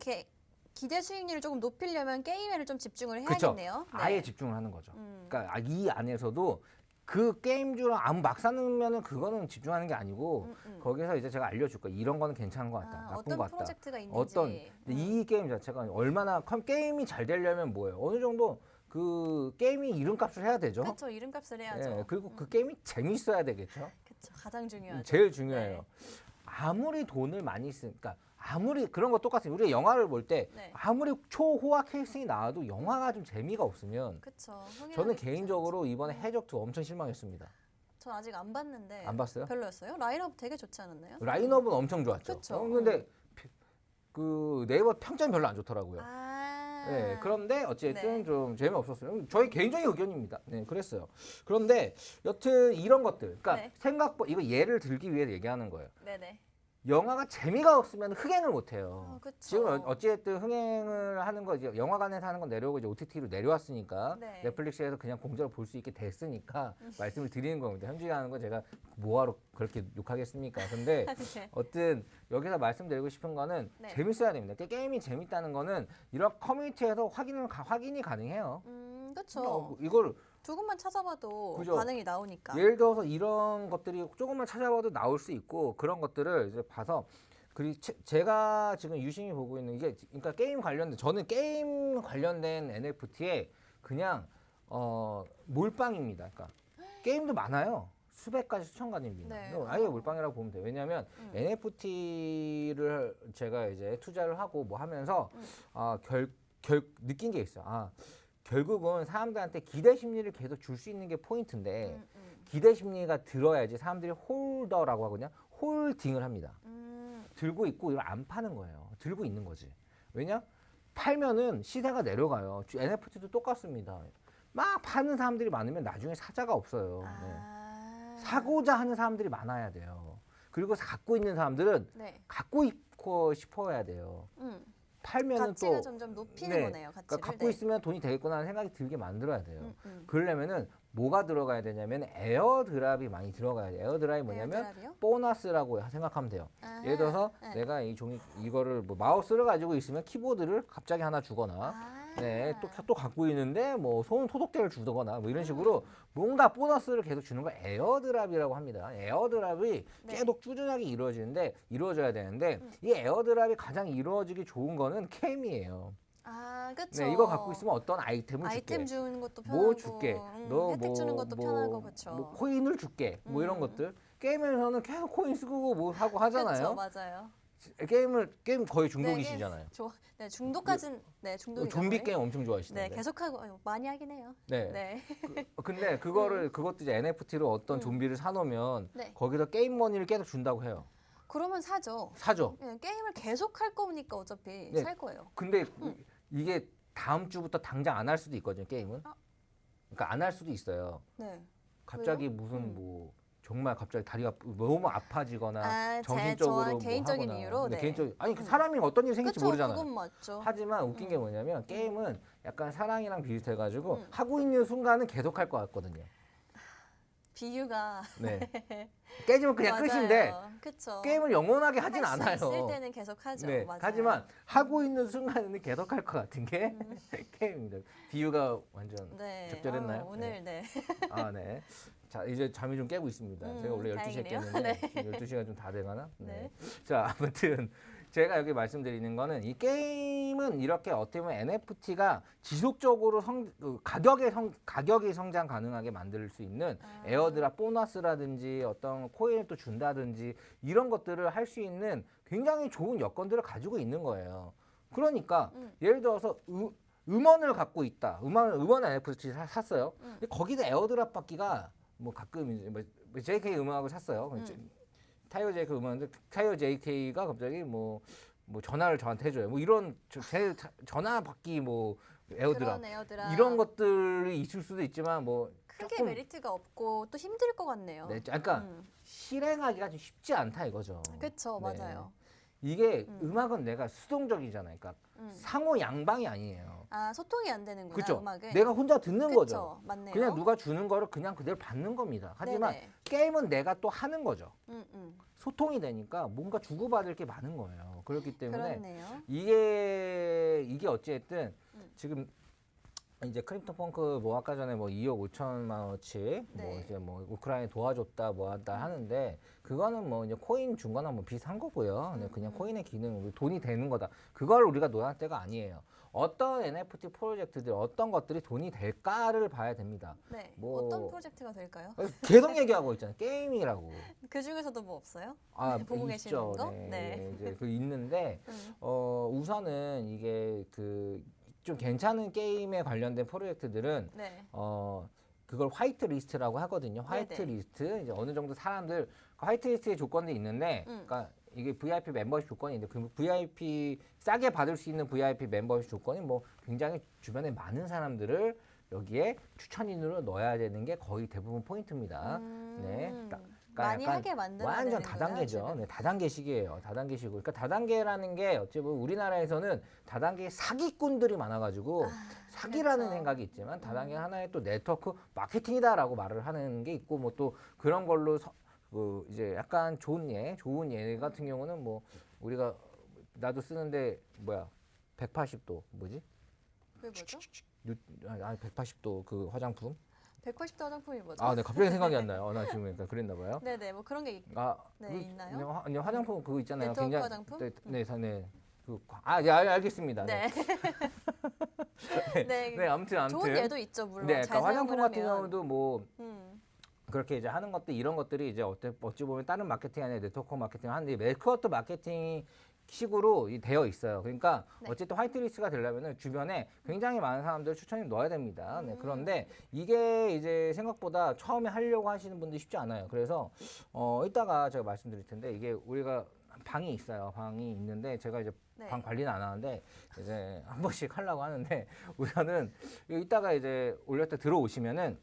기대 수익률을 조금 높이려면 게임에를 좀 집중을 그쵸? 해야겠네요. 네. 아예 집중을 하는 거죠. 그러니까 이 안에서도 그 게임주로 아무 막 사놓으면은 그거는 집중하는 게 아니고 거기서 이제 제가 알려줄 거예요. 이런 거는 괜찮은 것 같다. 나쁜 어떤 것 같다. 프로젝트가 있는지. 이 게임 자체가 얼마나 게임이 잘 되려면 뭐예요? 어느 정도 그 게임이 이름값을 해야 되죠. 그렇죠. 이름값을 해야죠. 예, 그리고 그 게임이 재밌어야 되겠죠. 그렇죠. 가장 중요하죠. 제일 중요해요. 네. 아무리 돈을 많이 쓰니까 아무리 그런 거 똑같아요. 우리가 영화를 볼 때 네. 아무리 초호화 캐스팅이 나와도 영화가 좀 재미가 없으면 그렇죠. 저는 개인적으로 이번에 해적2 엄청 실망했습니다. 전 아직 안 봤는데. 안 봤어요? 별로였어요? 라인업 되게 좋지 않았나요? 라인업은 엄청 좋았죠. 그쵸. 근데 그 네이버 평점이 별로 안 좋더라고요. 네, 그런데 어쨌든 네. 좀 재미없었어요. 저희 개인적인 의견입니다. 네, 그랬어요. 그런데 여튼 이런 것들, 그러니까 네. 생각보다 이거 예를 들기 위해 얘기하는 거예요. 네네. 영화가 재미가 없으면 흥행을 못 해요. 그쵸. 지금 어찌됐든 흥행을 하는 거 이제 영화관에서 하는 건 내려오고 이제 OTT로 내려왔으니까 네. 넷플릭스에서 그냥 공짜로 볼 수 있게 됐으니까 말씀을 드리는 겁니다. 현지에 하는 거 제가 뭐하러 그렇게 욕하겠습니까? 근데 네. 어떤 여기서 말씀드리고 싶은 거는 네. 재밌어야 됩니다. 게임이 재밌다는 거는 이런 커뮤니티에서 확인이 가능해요. 그렇죠. 이걸 두 곳만 찾아봐도 그죠. 반응이 나오니까. 예를 들어서 이런 것들이 조금만 찾아봐도 나올 수 있고 그런 것들을 이제 봐서 그리고 제가 지금 유심히 보고 있는 이게 그러니까 게임 관련된 저는 게임 관련된 NFT에 그냥 몰빵입니다. 그러니까 게임도 많아요. 수백 가지 수천 가지입니다. 네. 아예 몰빵이라고 보면 돼요. 왜냐하면 NFT를 제가 이제 투자를 하고 뭐 하면서 느낀 게 있어요. 결국은 사람들한테 기대 심리를 계속 줄 수 있는 게 포인트인데 기대 심리가 들어야지 사람들이 홀더라고 하거든요. 홀딩을 합니다. 들고 있고 이걸 안 파는 거예요. 들고 있는 거지. 왜냐? 팔면은 시세가 내려가요. NFT도 똑같습니다. 막 파는 사람들이 많으면 나중에 사자가 없어요. 네. 사고자 하는 사람들이 많아야 돼요. 그리고 갖고 있는 사람들은 네. 갖고 있고 싶어야 돼요. 팔면은 가치가 또 점점 높이는 거네요. 가치를. 그러니까 갖고 네. 있으면 돈이 되겠구나 하는 생각이 들게 만들어야 돼요. 음. 그러려면은 뭐가 들어가야 되냐면 에어드랍이 많이 들어가야 돼요. 에어드랍이 뭐냐면 에어드랍이요? 보너스라고 생각하면 돼요. 아하. 예를 들어서 네. 내가 이 이거를 뭐 마우스를 가지고 있으면 키보드를 갑자기 하나 주거나 아. 네, 또 갖고 있는데 뭐 손 소독제를 주거나 뭐 이런 식으로 뭔가 보너스를 계속 주는 걸 에어드랍이라고 합니다. 에어드랍이 네. 계속 꾸준하게 이루어져야 되는데 이 에어드랍이 가장 이루어지기 좋은 거는 캠이에요. 그렇죠. 네, 이거 갖고 있으면 어떤 아이템을 아이템 줄게. 주는 것도 편하고, 뭐 줄게. 너 혜택 주는 것도 편하고 그렇죠. 뭐 코인을 줄게. 뭐 이런 음. 것들. 게임에서는 계속 코인 쓰고 뭐 하고 하잖아요. 그렇죠, 맞아요. 게임 거의 중독이시잖아요. 네, 중독까진 중독이. 좀비 게임 엄청 좋아하시던데. 네, 계속하고 많이 하긴 해요. 네. 네. 근데 그것도 이제 NFT로 어떤 좀비를 사놓으면 네. 거기다 게임 머니를 계속 준다고 해요. 그러면 사죠. 사죠. 네, 게임을 계속 할 거니까 어차피 네. 살 거예요. 근데 이게 다음 주부터 당장 안 할 수도 있거든요, 게임은. 그러니까 안 할 수도 있어요. 네. 갑자기 무슨 뭐 정말 갑자기 다리가 너무 아파지거나 정신적으로 저 뭐 개인적인 하거나. 이유로. 네. 개인적 아니 사람이 어떤 일이 생길지 그쵸, 모르잖아요. 그건 맞죠. 하지만 웃긴 게 뭐냐면 게임은 약간 사랑이랑 비슷해가지고 음. 하고 있는 순간은 계속 할 것 같거든요. 비유가. 네. 깨지면 그냥 맞아요. 끝인데 그쵸. 게임을 영원하게 하진 할 수 않아요. 있을 때는 계속 하죠. 네. 맞아요. 하지만 하고 있는 순간에는 계속 할 것 같은 게 게임입니다. 비유가 완전 네. 적절했나요? 오늘 네. 네. 자, 이제 잠이 좀 깨고 있습니다. 제가 원래 12시에 다행이네요. 깼는데 네. 지금 12시가 좀 다 돼가나? 네. 자, 아무튼 제가 여기 말씀드리는 거는 이 게임은 이렇게 어떻게 보면 NFT가 지속적으로 가격이 성장 가능하게 만들 수 있는 에어드랍 보너스라든지 어떤 코인을 또 준다든지 이런 것들을 할 수 있는 굉장히 좋은 여건들을 가지고 있는 거예요. 그러니까 예를 들어서 음원을 갖고 있다. 음원 NFT 샀어요. 근데 거기다 에어드랍 받기가 뭐 가끔 이제 뭐 JK 음악을 샀어요. 타이어 JK 음악인데 타이어 JK가 갑자기 뭐 전화를 저한테 해줘요. 뭐 이런 제 전화 받기 뭐 에어드랍 그런 에어드랍. 이런 것들이 있을 수도 있지만 뭐 크게 조금 메리트가 없고 또 힘들 것 같네요. 네, 약간 실행하기가 좀 쉽지 않다 이거죠. 그렇죠, 네. 맞아요. 이게 음악은 내가 수동적이잖아요. 그러니까 상호 양방이 아니에요. 소통이 안 되는구나. 그렇죠. 음악은. 내가 혼자 듣는 그쵸, 거죠. 맞네요. 그냥 누가 주는 거를 그냥 그대로 받는 겁니다. 하지만 네네. 게임은 내가 또 하는 거죠. 음. 소통이 되니까 뭔가 주고받을 게 많은 거예요. 그렇기 때문에 그렇네요. 이게 어찌됐든 지금 이제 크립토 펑크 뭐 아까 전에 뭐 2억 5천만 원어치 뭐 네. 이제 뭐 우크라이나 도와줬다 뭐 한다 하는데 그거는 뭐 이제 코인 준 거나 뭐 비슷한 거고요. 그냥 코인의 기능 돈이 되는 거다. 그걸 우리가 논할 때가 아니에요. 어떤 NFT 프로젝트들 어떤 것들이 돈이 될까를 봐야 됩니다. 네. 뭐- 어떤 프로젝트가 될까요? 계속 얘기하고 있잖아요. 게임이라고. 그 중에서도 뭐 없어요? 보고 있죠. 계시는 거? 네. 네. 이제 그 있는데 우선은 이게 그 좀 괜찮은 게임에 관련된 프로젝트들은 네. 그걸 화이트 리스트라고 하거든요. 화이트 네네. 리스트 이제 어느 정도 사람들 그 화이트 리스트의 조건도 있는데, 음. 그러니까 이게 VIP 멤버십 조건이 있는데 그 VIP 싸게 받을 수 있는 VIP 멤버십 조건이 뭐 굉장히 주변에 많은 사람들을 여기에 추천인으로 넣어야 되는 게 거의 대부분 포인트입니다. 네. 그러니까 많이 약간 하게 만들어야 완전 되는구나, 다단계죠. 지금. 네, 다단계식이에요. 다단계식이고. 그러니까 다단계라는 게 어찌 보면 우리나라에서는 다단계 사기꾼들이 많아가지고 사기라는 그렇죠. 생각이 있지만 다단계 하나의 또 네트워크 마케팅이다라고 말을 하는 게 있고 뭐 또 그런 걸로 그 이제 약간 좋은 예 같은 경우는 뭐 우리가 나도 쓰는데 180도 뭐지? 그게 뭐죠? 180도 그 화장품 180도 화장품이 뭐죠? 아, 네, 갑자기 생각이 안 나요. 나 지금 그러니까 그랬나 봐요. 네네, 뭐 그런 게 네, 있나요? 화장품 그거 있잖아요. 네트워크 화장품? 네. 네, 알겠습니다. 네. 네. 네, 네. 아무튼. 좋은 예도 있죠, 물론. 네, 잘 그러니까 화장품 사용을 같은 하면. 경우도 뭐 그렇게 이제 하는 것들 이런 것들이 이제 어찌 보면 다른 마케팅 아니라 네트워크 마케팅 하는데 매크워터 마케팅 식으로 되어 있어요. 그러니까 네. 어쨌든 화이트리스트가 되려면은 주변에 굉장히 많은 사람들 추천해 넣어야 됩니다. 네, 그런데 이게 이제 생각보다 처음에 하려고 하시는 분들이 쉽지 않아요. 그래서 이따가 제가 말씀드릴 텐데 이게 우리가 방이 있어요. 방이 있는데 제가 이제 네. 방 관리는 안 하는데 이제 한 번씩 하려고 하는데 우선은 이따가 이제 올릴 때 들어오시면은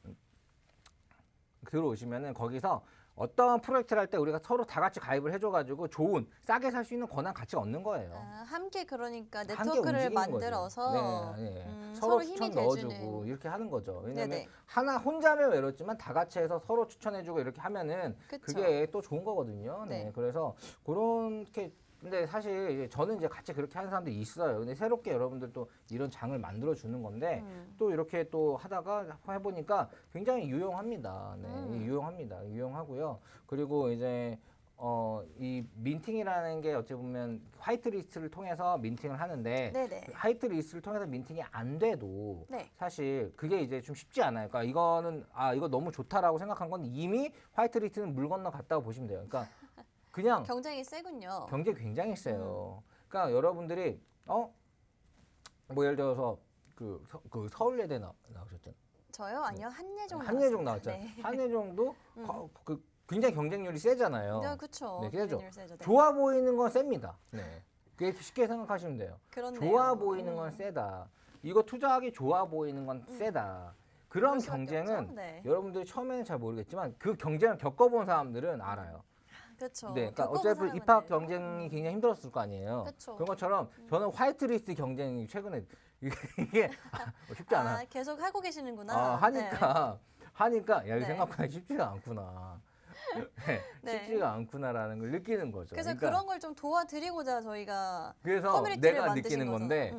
거기서 어떤 프로젝트를 할 때 우리가 서로 다 같이 가입을 해줘가지고 좋은 싸게 살 수 있는 권한 같이 얻는 거예요. 아, 함께 그러니까 함께 네트워크를 움직이는 만들어서 거죠. 네, 네. 서로 추천 힘이 넣어주고 돼주는. 이렇게 하는 거죠. 왜냐면 네네. 하나 혼자면 외롭지만 다 같이 해서 서로 추천해주고 이렇게 하면은 그쵸. 그게 또 좋은 거거든요. 네. 네. 그래서 그렇게 근데 사실 이제 저는 이제 같이 그렇게 하는 사람들이 있어요. 근데 새롭게 여러분들도 이런 장을 만들어 주는 건데 또 이렇게 또 하다가 해보니까 굉장히 유용합니다. 네, 유용합니다. 유용하고요. 그리고 이제 이 민팅이라는 게 어찌 보면 화이트리스트를 통해서 민팅을 하는데 네네. 화이트리스트를 통해서 민팅이 안 돼도 네. 사실 그게 이제 좀 쉽지 않아요. 그러니까 이거는 이거 너무 좋다라고 생각한 건 이미 화이트리스트는 물 건너 갔다고 보시면 돼요. 그러니까 그냥 경쟁이 세군요. 경쟁이 굉장히 세요. 그러니까 여러분들이 뭐 예를 들어서 그 서울예대 나오셨잖아요. 저요? 아니요. 한예종 한예종 나왔습니다. 나왔잖아요. 네. 한예종도 굉장히 경쟁률이 세잖아요. 네, 그쵸. 네, 세죠. 경쟁률 세죠. 네. 좋아 보이는 건 셉니다. 네. 그게 쉽게 생각하시면 돼요. 그렇네요. 좋아 보이는 건 세다. 이거 투자하기 좋아 보이는 건 세다. 그런 그럴 수밖에 경쟁은 없죠. 네. 여러분들이 처음에는 잘 모르겠지만 그 경쟁을 겪어본 사람들은 알아요. 그렇죠. 네, 그러니까 겪어본 어차피 사람은 입학 알죠. 경쟁이 굉장히 힘들었을 거 아니에요. 그쵸. 그런 것처럼 저는 화이트리스트 경쟁이 최근에 이게 쉽지 않아. 계속 하고 계시는구나. 하니까 야, 이거 네. 생각보다 쉽지가 않구나. 네, 네. 쉽지가 않구나라는 걸 느끼는 거죠. 그래서 그러니까 그런 걸 좀 도와드리고자 저희가 그래서 커뮤니티를 내가 만드신 느끼는 거죠. 건데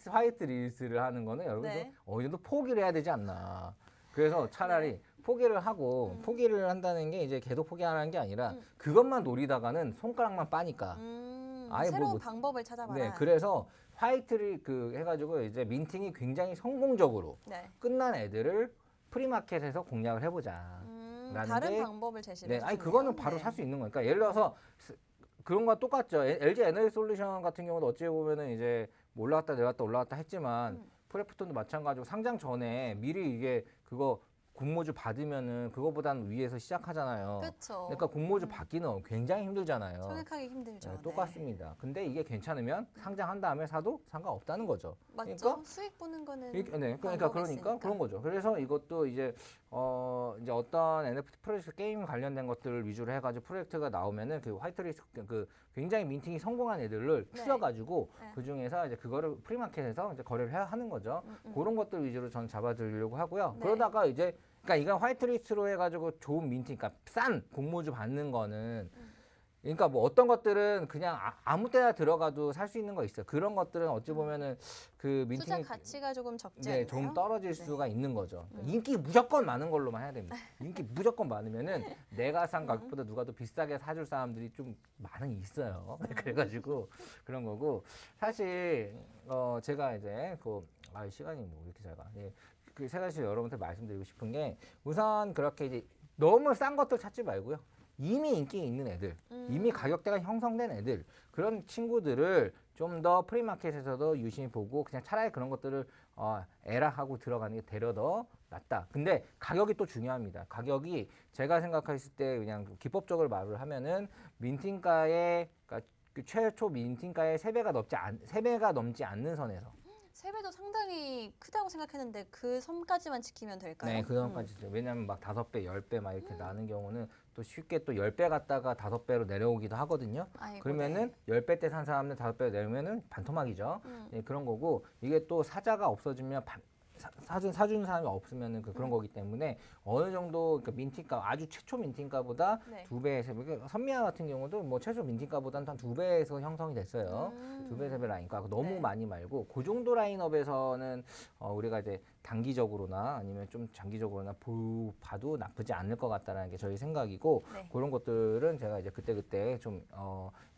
화이트리스트를 하는 거는 여러분 네. 좀 어느 정도 포기를 해야 되지 않나. 그래서 차라리 포기를 하고 포기를 한다는 게 이제 계속 포기하는 게 아니라 그것만 노리다가는 손가락만 빠니까. 아예 새로운 뭐 방법을 찾아봐라. 네, 그래서 화이트를 해가지고 이제 민팅이 굉장히 성공적으로 네. 끝난 애들을 프리마켓에서 공략을 해보자. 라는 다른 게 방법을 제시해 네, 주셨네요. 그거는 바로 살 수 있는 거니까 예를 들어서 그런 거와 똑같죠. LG 에너지 솔루션 같은 경우도 어찌 보면은 이제 뭐 올라갔다 내려갔다 올라갔다 했지만 프레프톤도 마찬가지고 상장 전에 미리 이게 그거 공모주 받으면은 그거보다는 위에서 시작하잖아요. 그렇죠. 그러니까 공모주 받기는 굉장히 힘들잖아요. 소개하기 힘들죠. 네, 똑같습니다. 근데 이게 괜찮으면 상장한 다음에 사도 상관없다는 거죠. 맞죠. 그러니까 수익 보는 거는 그러니까 방법이 있으니까. 그런 거죠. 그래서 이것도 이제 어떤 NFT 프로젝트 게임 관련된 것들을 위주로 해가지고 프로젝트가 나오면은 그 화이트리스트 굉장히 민팅이 성공한 애들을 네. 추려가지고 네. 그 중에서 이제 그거를 프리마켓에서 이제 거래를 하는 거죠. 그런 것들 위주로 저는 잡아드리려고 하고요. 네. 그러다가 이제 그러니까 이건 화이트리스트로 해가지고 좋은 민팅, 그러니까 싼 공모주 받는 거는. 그러니까 뭐 어떤 것들은 그냥 아무 때나 들어가도 살 수 있는 거 있어요. 그런 것들은 어찌 보면은 그 투자 민팅 가치가 조금 적지 네, 않나요? 좀 떨어질 네. 수가 있는 거죠. 인기 무조건 많은 걸로만 해야 됩니다. 인기 무조건 많으면은 내가 산 가격보다 누가 더 비싸게 사줄 사람들이 좀 많은 있어요. 그래가지고 그런 거고 사실 제가 이제 시간이 뭐 이렇게 잘 가. 예. 그 세 가지 여러분한테 말씀드리고 싶은 게 우선 그렇게 이제 너무 싼 것들 찾지 말고요. 이미 인기 있는 애들, 이미 가격대가 형성된 애들 그런 친구들을 좀 더 프리마켓에서도 유심히 보고 그냥 차라리 그런 것들을 에라 하고 들어가는 게 되려 더 낫다. 근데 가격이 또 중요합니다. 가격이 제가 생각했을 때 그냥 기법적으로 말을 하면은 민팅가의 그러니까 그 최초 민팅가의 3배가 넘지 않는 선에서. 세배도 상당히 크다고 생각했는데 그 선까지만 지키면 될까요? 네, 그 선까지죠. 왜냐하면 막 5배, 10배 막 이렇게 나는 경우는 또 쉽게 또 10배 갔다가 5배로 내려오기도 하거든요. 아이고, 그러면은 네. 10배 때 산 사람들 5배 내려면은 반토막이죠. 네, 그런 거고 이게 또 사자가 없어지면 사준 사람이 없으면은 그런 거기 때문에 어느 정도 그러니까 민팅가 아주 최초 민팅가보다 네. 2배, 3배. 그러니까 선미아 같은 경우도 뭐 최초 민팅가보다는 한 2배에서 형성이 됐어요. 2배, 3배 라인가 너무 네. 많이 말고 그 정도 라인업에서는 우리가 이제 단기적으로나 아니면 좀 장기적으로나 봐도 나쁘지 않을 것 같다라는 게 저희 생각이고 네. 그런 것들은 제가 이제 그때 좀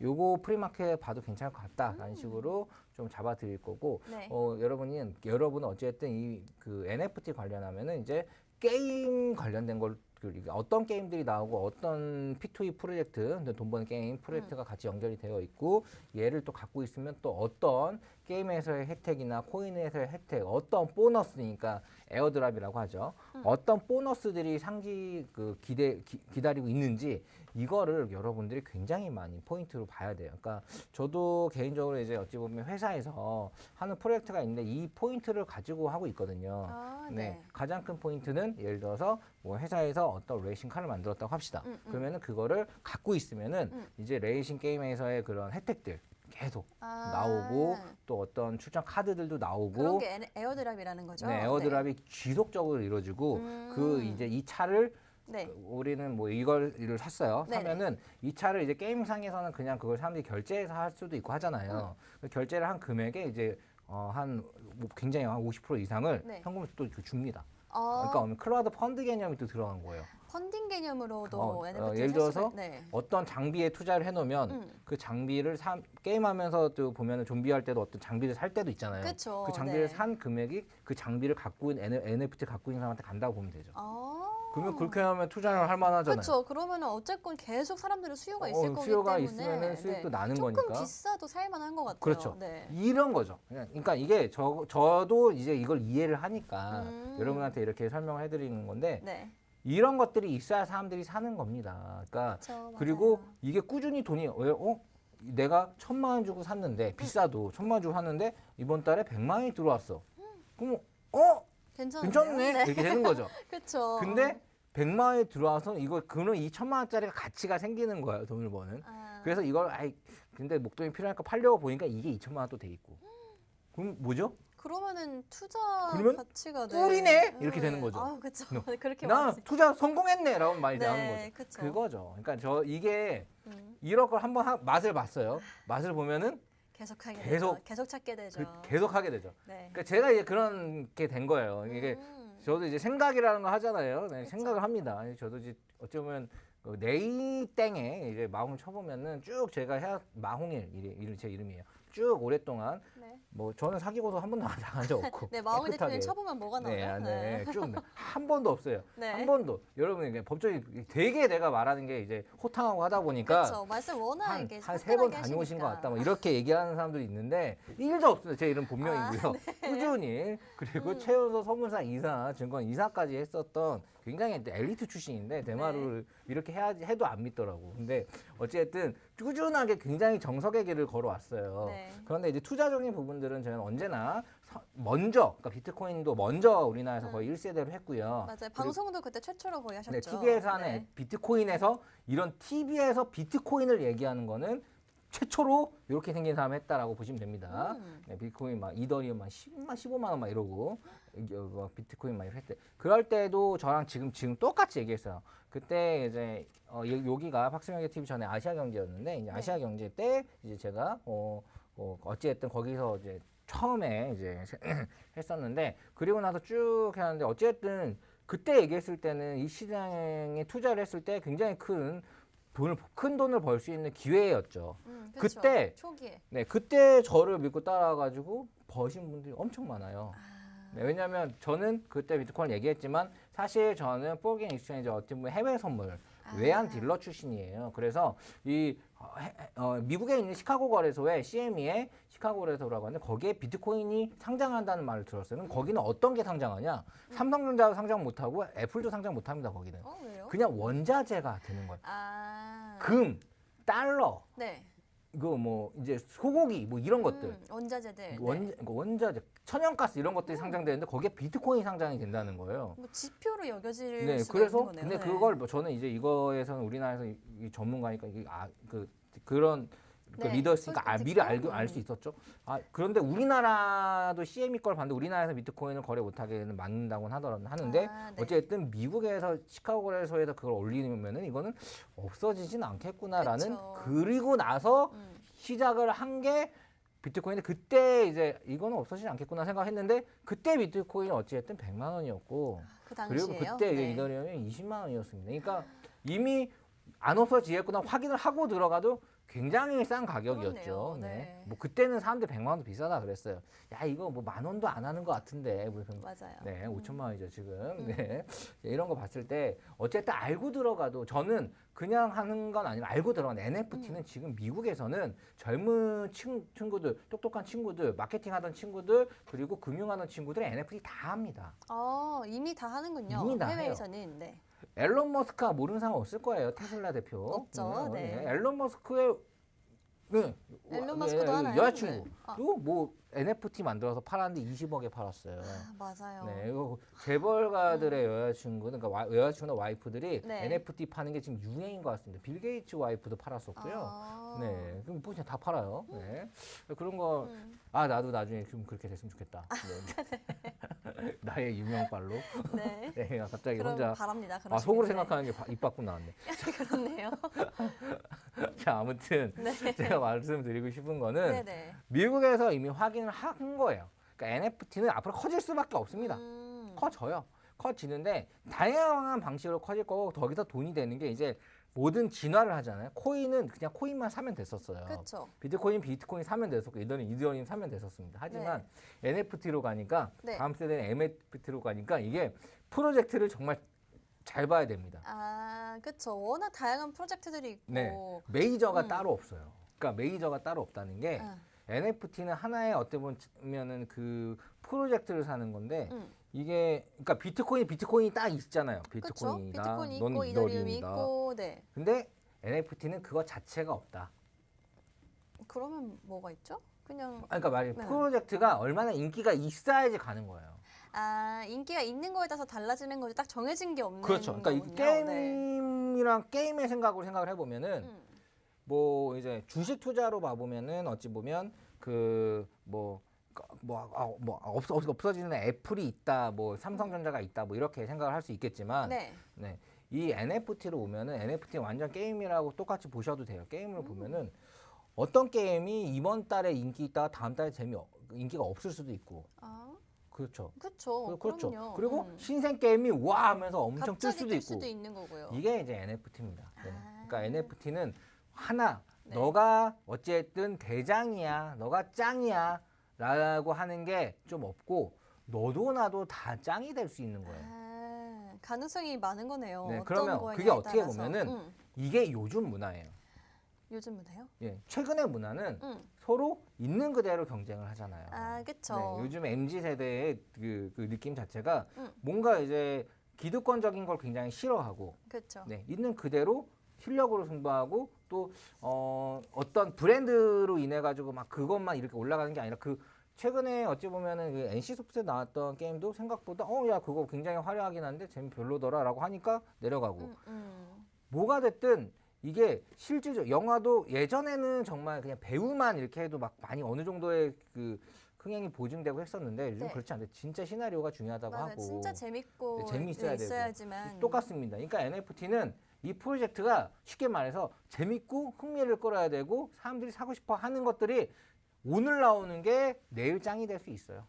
요거 프리마켓 봐도 괜찮을 것 같다라는 식으로 좀 잡아드릴 거고 네. 여러분은 어쨌든 이 그 NFT 관련하면은 이제 게임 관련된 걸 그리고 어떤 게임들이 나오고 어떤 P2E 프로젝트, 돈 버는 게임 프로젝트가 같이 연결이 되어 있고 얘를 또 갖고 있으면 또 어떤 게임에서의 혜택이나 코인에서의 혜택, 어떤 보너스니까 에어드랍이라고 하죠. 어떤 보너스들이 기다리고 있는지 이거를 여러분들이 굉장히 많이 포인트로 봐야 돼요. 그러니까 저도 개인적으로 이제 어찌 보면 회사에서 하는 프로젝트가 있는데 이 포인트를 가지고 하고 있거든요. 아, 네. 가장 큰 포인트는 예를 들어서 뭐 회사에서 어떤 레이싱카를 만들었다고 합시다. 그러면은 그거를 갖고 있으면은 이제 레이싱 게임에서의 그런 혜택들 계속 나오고 또 어떤 출장 카드들도 나오고 그런 게 에어드랍이라는 거죠. 네, 에어드랍이 지속적으로 이루어지고 그 이제 이 차를 네. 우리는 뭐 이걸 샀어요. 네네. 사면은 이 차를 이제 게임상에서는 그냥 그걸 사람들이 결제해서 할 수도 있고 하잖아요. 그 결제를 한 금액에 이제 뭐 굉장히 한 50% 이상을 네. 현금을 또 줍니다. 어, 그러니까 클라우드 펀드 개념이 또 들어간 거예요. 펀딩 개념으로도 NFT 예를 들어서 네. 어떤 장비에 투자를 해놓으면 그 장비를 게임하면서 또 보면은 좀비 할 때도 어떤 장비를 살 때도 있잖아요. 그쵸, 그 장비를 네. 산 금액이 그 장비를 갖고 있는 NFT 갖고 있는 사람한테 간다고 보면 되죠. 그러면 그렇게 하면 투자를 할 만하잖아요. 그렇죠. 그러면은 어쨌건 계속 사람들의 수요가 있을 거기 수요가 때문에 있으면은 수익도 나는 조금 거니까. 비싸도 살만한 것 같아요. 그렇죠. 네. 이런 거죠. 그러니까 이게 저도 이제 이걸 이해를 하니까 여러분한테 이렇게 설명을 해드리는 건데 네. 이런 것들이 있어야 사람들이 사는 겁니다. 그러니까 그렇죠. 그리고 맞아요. 이게 꾸준히 돈이 왜 내가 1,000만 원 주고 샀는데 비싸도 1,000만 원 주고 샀는데 이번 달에 100만 원이 들어왔어. 그럼 괜찮네 네. 이렇게 되는 거죠. 그렇죠. 근데 100만 원이 들어와서 그러면 이 1,000만 원짜리가 가치가 생기는 거예요. 돈을 버는. 그래서 이걸 근데 목돈이 필요하니까 팔려고 보니까 이게 2,000만 원 또 돼 있고. 그럼 뭐죠? 그러면은 투자 그러면 가치가 꿀이네? 이렇게 되는 거죠. 아, 그렇죠. 그렇게 나 말할 수 투자 성공했네라고 말이 네, 나오는 거죠. 그쵸. 그거죠. 그러니까 이게 음, 이런 걸 한번 맛을 봤어요. 맛을 보면은 계속 하게 계속 되죠. 계속 찾게 되죠. 계속 하게 되죠. 네. 그러니까 제가 이제 그런 게 된 거예요. 이게 저도 이제 생각이라는 걸 하잖아요. 네, 생각을 합니다. 저도 이제 어쩌면 네이땡에 이제 마홍을 쳐보면은 쭉 제가 마홍일 제 이름이에요. 쭉 오랫동안 네. 뭐 저는 사귀고도 한 번도 당한 적 없고 네, 마홍 깨끗하게. 대표님 쳐보면 뭐가 나와요? 네, 쭉 한 번도 없어요. 네. 한 번도. 여러분 이게 법적이 되게 내가 말하는 게 이제 호탕하고 하다 보니까 그렇죠. 말씀 워낙 이게 한 세 번 간단하게 다녀오신 것 하시니까. 같다. 뭐 이렇게 얘기하는 사람들이 있는데 1도 없어요. 제 이름 본명이고요. 꾸준히 그리고 최연소 서문사 이사, 증권 이사까지 했었던 굉장히 엘리트 출신인데 대마를 이렇게 해도 안 믿더라고. 근데 어쨌든 꾸준하게 굉장히 정석의 길을 걸어왔어요. 네. 그런데 이제 투자적인 부분들은 저는 언제나 먼저, 그러니까 비트코인도 먼저 우리나라에서 거의 1세대로 했고요. 맞아요. 방송도 그때 최초로 거의 하셨죠. 네, TV에서 하는 네. 비트코인에서 이런 TV에서 비트코인을 얘기하는 거는 최초로 이렇게 생긴 사람이 했다라고 보시면 됩니다. 네, 비트코인 막 이더리움 막 10만 15만 원 막 이러고 막 비트코인 막 이렇게 했대. 그럴 때도 저랑 지금 똑같이 얘기했어요. 그때 이제 여기가 박승혁의 TV 전에 아시아경제였는데 이제 네. 아시아경제 때 이제 제가 어찌됐든 거기서 이제 처음에 이제 했었는데 그리고 나서 쭉 했는데 어쨌든 그때 얘기했을 때는 이 시장에 투자를 했을 때 굉장히 큰 돈을 벌 수 있는 기회였죠. 그렇죠. 그때 초기에. 네, 그때 저를 믿고 따라가지고 버신 분들이 엄청 많아요. 네, 왜냐하면 저는 그때 비트코인 얘기했지만 사실 저는 포긴 익스체인지 어떻게 보면 해외 선물 외환 딜러 출신이에요. 그래서 미국에 있는 시카고 거래소에 CME의 시카고 거래소라고 하는데 거기에 비트코인이 상장한다는 말을 들었어요. 그럼 거기는 어떤 게 상장하냐? 삼성전자도 상장 못하고 애플도 상장 못합니다. 거기는. 왜요? 그냥 원자재가 되는 거예요. 아. 금, 달러, 네. 이거 뭐 이제 소고기 뭐 이런 것들. 원자재들. 원자재, 천연가스 이런 것들이 상장되는데 거기에 비트코인이 상장이 된다는 거예요. 뭐 지표로 여겨질 네, 수가 그래서 있는 거네요. 근데 네. 그걸 뭐 저는 이제 이거에서는 우리나라에서 이 전문가니까 이게 그런 그 네, 리더였으니까 솔직히 미리 듣고, 알 수 있었죠. 그런데 우리나라도 CME 걸 봤는데 우리나라에서 비트코인을 거래 못하게는 막는다고는 하는데 네. 어쨌든 미국에서 시카고 거래소에서 그걸 올리면은 이거는 없어지진 않겠구나라는 그쵸. 그리고 나서 시작을 한 게 비트코인인데 그때 이제 이거는 없어지지 않겠구나 생각했는데 그때 비트코인이 어찌됐든 100만 원이었고 그 당시에요? 그리고 그때 이제 네. 이더리움이 20만 원이었습니다. 그러니까 이미 안 없어지겠구나 확인을 하고 들어가도 굉장히 싼 가격이었죠. 그렇네요. 네. 뭐 그때는 사람들 100만 원도 비싸다 그랬어요. 야 이거 뭐 10,000원도 안 하는 것 같은데 무슨 맞아요. 네 5천만 원이죠 지금. 네 이런 거 봤을 때 어쨌든 알고 들어가도 저는 그냥 하는 건 아니라 알고 들어간 NFT는 지금 미국에서는 젊은 친구들 똑똑한 친구들 마케팅 하던 친구들 그리고 금융하던 친구들이 NFT 다 합니다. 이미 다 하는군요. 이미 다 해요. 해외에서는. 네. 앨런 머스크가 모르는 사람 없을 거예요. 테슬라 대표. 없죠. 네. 앨런 머스크의 앨런 머스크도 하나요? 여자친구. 네. 또 뭐 NFT 만들어서 팔았는데 20억에 팔았어요. 맞아요. 네, 이거 재벌가들의 여자친구는 그러니까 여자친구나 와이프들이 네. NFT 파는 게 지금 유행인 것 같습니다. 빌 게이츠 와이프도 팔았었고요. 네, 그럼 뭐 그냥 다 팔아요. 네, 그런 거. 나도 나중에 좀 그렇게 됐으면 좋겠다. 네. 나의 유명빨로. 네. 네, 갑자기 그럼 혼자 바랍니다. 속으로 그러시길. 생각하는 게 입 밖으로 나왔네. 그렇네요. 자, 아무튼 제가 말씀드리고 싶은 거는 네네. 미국에서 이미 확인을 한 거예요. 그러니까 NFT는 앞으로 커질 수밖에 없습니다. 커져요. 커지는데 다양한 방식으로 커질 거고 거기서 돈이 되는 게 이제 모든 진화를 하잖아요. 코인은 그냥 코인만 사면 됐었어요. 그렇죠. 비트코인 사면 됐었고 이더리움 사면 됐었습니다. 하지만 NFT로 가니까 네. 다음 세대는 NFT로 가니까 이게 프로젝트를 정말 잘 봐야 됩니다. 그렇죠. 워낙 다양한 프로젝트들이 있고. 네, 메이저가 따로 없어요. 그러니까 메이저가 따로 없다는 게 아. NFT는 하나의 어떻게 보면은 그 프로젝트를 사는 건데 이게 그러니까 비트코인이 딱 있잖아요. 그렇죠. 비트코인이다, 비트코인이 넌 있고 이더리움이 이더리움이다. 있고. 네. 근데 NFT는 그거 자체가 없다. 그러면 뭐가 있죠? 그냥 그러니까 네. 프로젝트가 얼마나 인기가 있어야지 가는 거예요. 인기가 있는 거에 따라서 달라지는 거지 딱 정해진 게 없는 그렇죠. 그러니까 이 거군요. 네. 게임의 생각을 해보면은 뭐 이제 주식 투자로 봐보면은 어찌 보면 없어지는 애플이 있다, 뭐 삼성전자가 있다, 뭐 이렇게 생각을 할 수 있겠지만, 네. 네, 이 NFT로 오면은 NFT 완전 게임이라고 똑같이 보셔도 돼요. 게임을 보면은 어떤 게임이 이번 달에 인기 있다가 다음 달에 인기가 없을 수도 있고, 그렇죠. 그렇죠. 그렇죠. 그럼요. 그리고 신생 게임이 와 하면서 엄청 뜰 갑자기 수도 뜰 있고, 수도 있는 거고요. 이게 이제 NFT입니다. 네. 그러니까 NFT는 하나, 네. 너가 어쨌든 대장이야, 너가 짱이야 라고 하는 게 좀 없고 너도 나도 다 짱이 될 수 있는 거예요. 가능성이 많은 거네요. 네, 어떤 그러면 거냐에 그게 어떻게 따라서. 보면은 이게 요즘 문화예요. 요즘 문화요? 예, 최근의 문화는 서로 있는 그대로 경쟁을 하잖아요. 그렇죠. 네, 요즘 MZ 세대의 그 느낌 자체가 뭔가 이제 기득권적인 걸 굉장히 싫어하고, 그렇죠. 네, 있는 그대로 실력으로 승부하고 또 어떤 브랜드로 인해 가지고 막 그것만 이렇게 올라가는 게 아니라 최근에 어찌 보면은 그 NC 소프트에 나왔던 게임도 생각보다 야 그거 굉장히 화려하긴 한데 재미 별로더라라고 하니까 내려가고 뭐가 됐든 이게 실질적 영화도 예전에는 정말 그냥 배우만 이렇게 해도 막 많이 어느 정도의 그 흥행이 보증되고 했었는데 요즘 네. 그렇지 않대. 진짜 시나리오가 중요하다고 맞아요. 하고 진짜 재밌고 네, 재미있어야 되고. 있어야지만 똑같습니다. 그러니까 NFT는 이 프로젝트가 쉽게 말해서 재밌고 흥미를 끌어야 되고 사람들이 사고 싶어 하는 것들이 오늘 나오는 게 내일 짱이 될 수 있어요.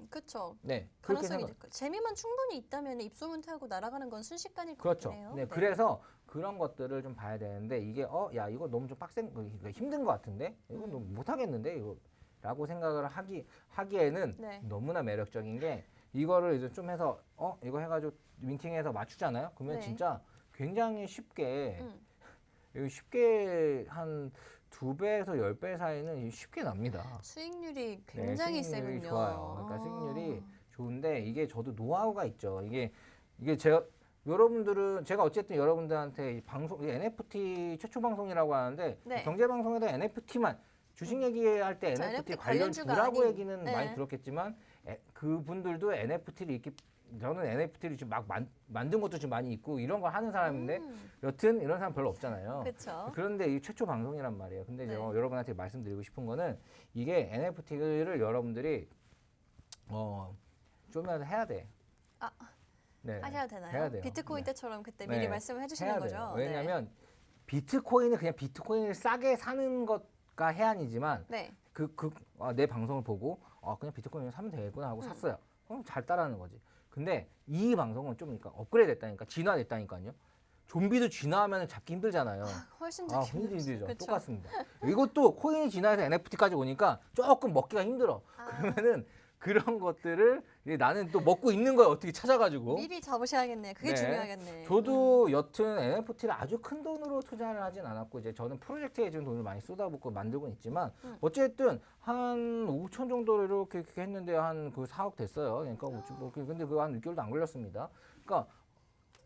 그렇죠. 네, 그렇게 가능성이 생각. 재미만 충분히 있다면 입소문 타고 날아가는 건 순식간일 것 그렇죠. 같네요. 네, 그래서 그런 것들을 좀 봐야 되는데 이게 야 이거 너무 좀 이거 힘든 것 같은데 이거 너무 못 하겠는데 이거라고 생각을 하기에는 네. 너무나 매력적인 게 이거를 이제 좀 해서 이거 해가지고 민팅해서 맞추잖아요. 그러면 네. 진짜 굉장히 쉽게 한 2배에서 10배 사이는 쉽게 납니다. 수익률이 굉장히 네, 수익률이 세군요. 좋아요. 그러니까 수익률이 좋은데 이게 저도 노하우가 있죠. 이게 제가 어쨌든 여러분들한테 이 NFT 최초 방송이라고 하는데 네. 경제 방송에다 NFT만 주식 얘기할 때 저 NFT NFT 관련주라고 관련주가 얘기는 네. 많이 들었겠지만 그분들도 NFT를 이렇게 저는 NFT를 지금 막 만든 것도 좀 많이 있고 이런 걸 하는 사람인데 여튼 이런 사람 별로 없잖아요. 그렇죠. 그런데 이 최초 방송이란 말이에요. 근데 네. 제가 여러분한테 말씀드리고 싶은 거는 이게 NFT를 여러분들이 좀이라도 해야 돼. 네. 하셔야 되나요? 해야 돼요. 비트코인 네. 때처럼 그때 네. 미리 말씀을 해주시는 해야 거죠. 돼요. 왜냐하면 비트코인은 그냥 비트코인을 싸게 사는 것가 해안이지만 네. 내 방송을 보고 그냥 비트코인을 사면 되겠구나 하고 샀어요. 잘 따라하는 거지. 근데 이 방송은 좀 그러니까 업그레이드 됐다니까, 진화됐다니까요. 좀비도 진화하면 잡기 힘들잖아요. 훨씬 더 힘들죠. 그쵸? 똑같습니다. 이것도 코인이 진화해서 NFT까지 오니까 조금 먹기가 힘들어. 그러면은 그런 것들을 이제 나는 또 먹고 있는 거야. 어떻게 찾아가지고. 미리 잡으셔야겠네요. 그게 네. 중요하겠네. 저도 여튼 NFT를 아주 큰 돈으로 투자를 하진 않았고 이제 저는 프로젝트에 지금 돈을 많이 쏟아붓고 만들고는 있지만 어쨌든 한 5천 정도로 이렇게 했는데 한 그 4억 됐어요. 그러니까 근데 그거 한 6개월도 안 걸렸습니다. 그러니까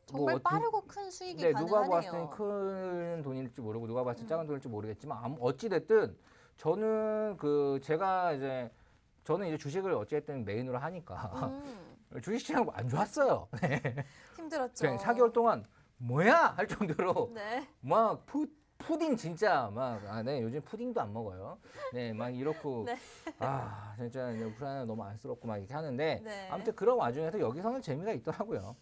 정말 빠르고 큰 수익이 네, 누가 가능하네요. 봤을 때 큰 돈일지 모르고 누가 봤을 때 작은 돈일지 모르겠지만 어찌 됐든 저는 저는 이제 주식을 어찌됐든 메인으로 하니까 주식시장 안 좋았어요. 네. 힘들었죠. 그냥 4개월 동안 뭐야 할 정도로 네. 막 푸딩 진짜 네, 요즘 푸딩도 안 먹어요. 네, 막 이렇고 네. 진짜 우크라이나 너무 안쓰럽고 막 이렇게 하는데 네. 아무튼 그런 와중에서 여기서는 재미가 있더라고요.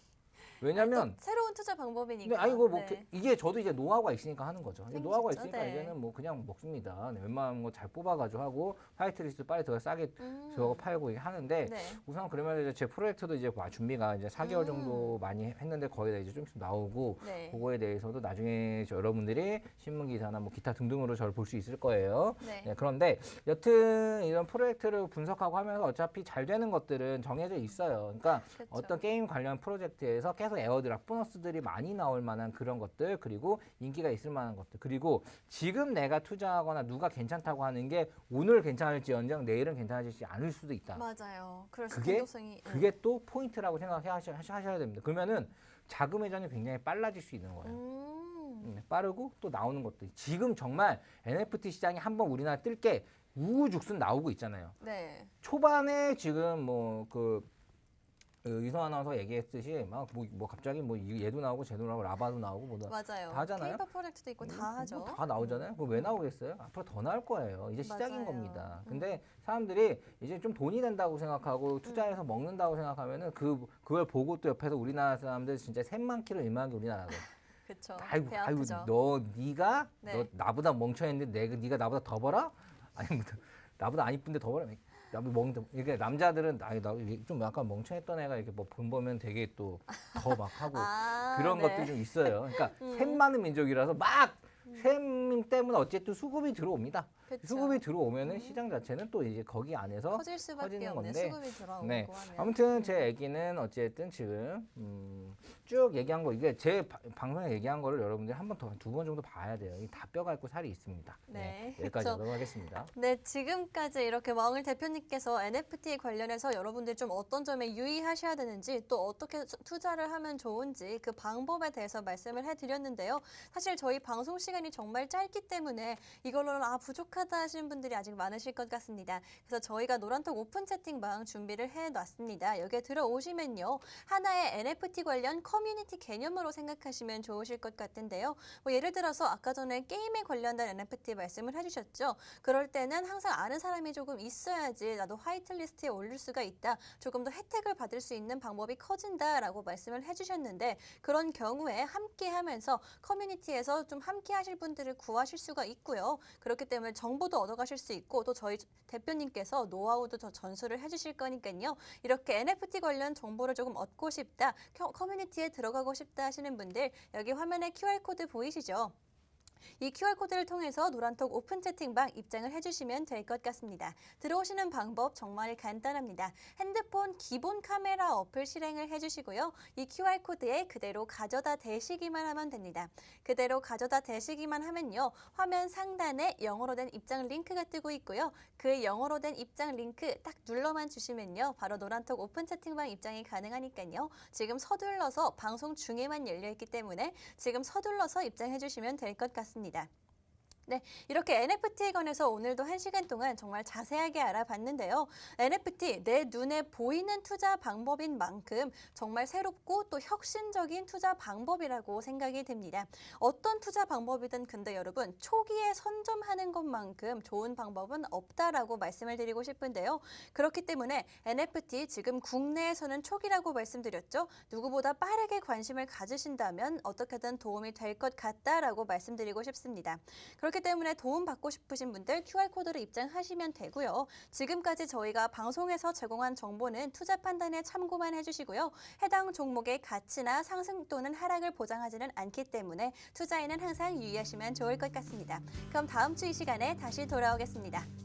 왜냐면 새로운 투자 방법이니까. 네. 이게 저도 이제 노하우가 있으니까 하는 거죠. 생기셨죠? 노하우가 있으니까 네. 이제는 뭐 그냥 먹습니다. 네, 웬만하면 뭐 잘 뽑아가지고 하고 화이트리스트 빨리 더 싸게 저거 팔고 이렇게 하는데 네. 우선 그러면 이제 제 프로젝트도 이제 준비가 이제 4개월 정도 많이 했는데 거의 다 이제 좀씩 나오고 네. 그거에 대해서도 나중에 여러분들이 신문 기사나 뭐 기타 등등으로 저를 볼 수 있을 거예요. 네. 네, 그런데 여튼 이런 프로젝트를 분석하고 하면서 어차피 잘 되는 것들은 정해져 있어요. 그러니까 그쵸. 어떤 게임 관련 프로젝트에서 계속 에어드랍 보너스들이 많이 나올 만한 그런 것들 그리고 인기가 있을 만한 것들 그리고 지금 내가 투자하거나 누가 괜찮다고 하는 게 오늘 괜찮을지언정 내일은 괜찮아지지 않을 수도 있다. 맞아요. 그럴 수 그게 가능성이 그게 또 포인트라고 생각하셔야 됩니다. 그러면은 자금 회전이 굉장히 빨라질 수 있는 거예요. 빠르고 또 나오는 것도 지금 정말 NFT 시장이 한번 우리나라 뜰 게 우후죽순 나오고 있잖아요. 네. 초반에 지금 유성 아나운서 얘기했듯이 뭐 갑자기 얘도 나오고 쟤도 나오고 라바도 나오고 맞아요. 다 하잖아요. 케이팝 프로젝트도 있고 다 하죠. 다 나오잖아요. 그거 왜 나오겠어요? 앞으로 더 나올 거예요. 이제 시작인 맞아요. 겁니다. 근데 사람들이 이제 좀 돈이 된다고 생각하고 투자해서 먹는다고 생각하면은 그걸 보고 또 옆에서 우리나라 사람들 진짜 셋만 키로 일만한 게 우리나라거든. 그렇죠. 아이고, 배 아프죠. 네가 네. 나보다 멍청했는데 네가 나보다 더 벌어? 아니 나보다 안 이쁜데 더 벌어? 나도 먹는데 이게 남자들은 나좀 약간 멍청했던 애가 이렇게 뭐 돈 보면 되게 또 더 막 하고 그런 네. 것들이 좀 있어요. 그러니까 셈 많은 민족이라서 셈 때문에 어쨌든 수급이 들어옵니다. 그쵸. 수급이 들어오면은 시장 자체는 또 이제 거기 안에서 커질 수밖에 커지는 없네. 건데. 수급이 들어오고 네. 하면. 아무튼 제 얘기는 어쨌든 지금 쭉 얘기한 거 이게 제 방송에 얘기한 거를 여러분들이 한 번 더 두 번 정도 봐야 돼요. 이 다 뼈가 있고 살이 있습니다. 네. 여기까지 그쵸. 하도록 하겠습니다. 네, 지금까지 이렇게 마을 대표님께서 NFT 관련해서 여러분들 좀 어떤 점에 유의하셔야 되는지 또 어떻게 투자를 하면 좋은지 그 방법에 대해서 말씀을 해드렸는데요. 사실 저희 방송 시간이 정말 짧기 때문에 이걸로는 부족하다 하시는 분들이 아직 많으실 것 같습니다. 그래서 저희가 노란톡 오픈 채팅방 준비를 해놨습니다. 여기에 들어오시면요. 하나의 NFT 관련 커뮤니티 개념으로 생각하시면 좋으실 것 같은데요. 예를 들어서 아까 전에 게임에 관련된 NFT 말씀을 해주셨죠. 그럴 때는 항상 아는 사람이 조금 있어야지 나도 화이트리스트에 올릴 수가 있다. 조금 더 혜택을 받을 수 있는 방법이 커진다라고 말씀을 해주셨는데 그런 경우에 함께 하면서 커뮤니티에서 좀 함께 하실 분들을 구하실 수가 있고요. 그렇기 때문에 정보도 얻어가실 수 있고 또 저희 대표님께서 노하우도 더 전수를 해주실 거니까요. 이렇게 NFT 관련 정보를 조금 얻고 싶다, 커뮤니티에 들어가고 싶다 하시는 분들 여기 화면에 QR코드 보이시죠? 이 QR코드를 통해서 노란톡 오픈 채팅방 입장을 해주시면 될 것 같습니다. 들어오시는 방법 정말 간단합니다. 핸드폰 기본 카메라 어플 실행을 해주시고요. 이 QR코드에 그대로 가져다 대시기만 하면 됩니다. 그대로 가져다 대시기만 하면요. 화면 상단에 영어로 된 입장 링크가 뜨고 있고요. 그 영어로 된 입장 링크 딱 눌러만 주시면요. 바로 노란톡 오픈 채팅방 입장이 가능하니까요. 지금 서둘러서 방송 중에만 열려있기 때문에 지금 서둘러서 입장해 주시면 될 것 같습니다. 네, 이렇게 NFT에 관해서 오늘도 1시간 동안 정말 자세하게 알아봤는데요. NFT, 내 눈에 보이는 투자 방법인 만큼 정말 새롭고 또 혁신적인 투자 방법이라고 생각이 됩니다. 어떤 투자 방법이든 근데 여러분 초기에 선점하는 것만큼 좋은 방법은 없다라고 말씀을 드리고 싶은데요. 그렇기 때문에 NFT 지금 국내에서는 초기라고 말씀드렸죠. 누구보다 빠르게 관심을 가지신다면 어떻게든 도움이 될 것 같다라고 말씀드리고 싶습니다. 그렇기 그렇기 때문에 도움 받고 싶으신 분들 QR코드로 입장하시면 되고요. 지금까지 저희가 방송에서 제공한 정보는 투자 판단에 참고만 해주시고요. 해당 종목의 가치나 상승 또는 하락을 보장하지는 않기 때문에 투자에는 항상 유의하시면 좋을 것 같습니다. 그럼 다음 주 이 시간에 다시 돌아오겠습니다.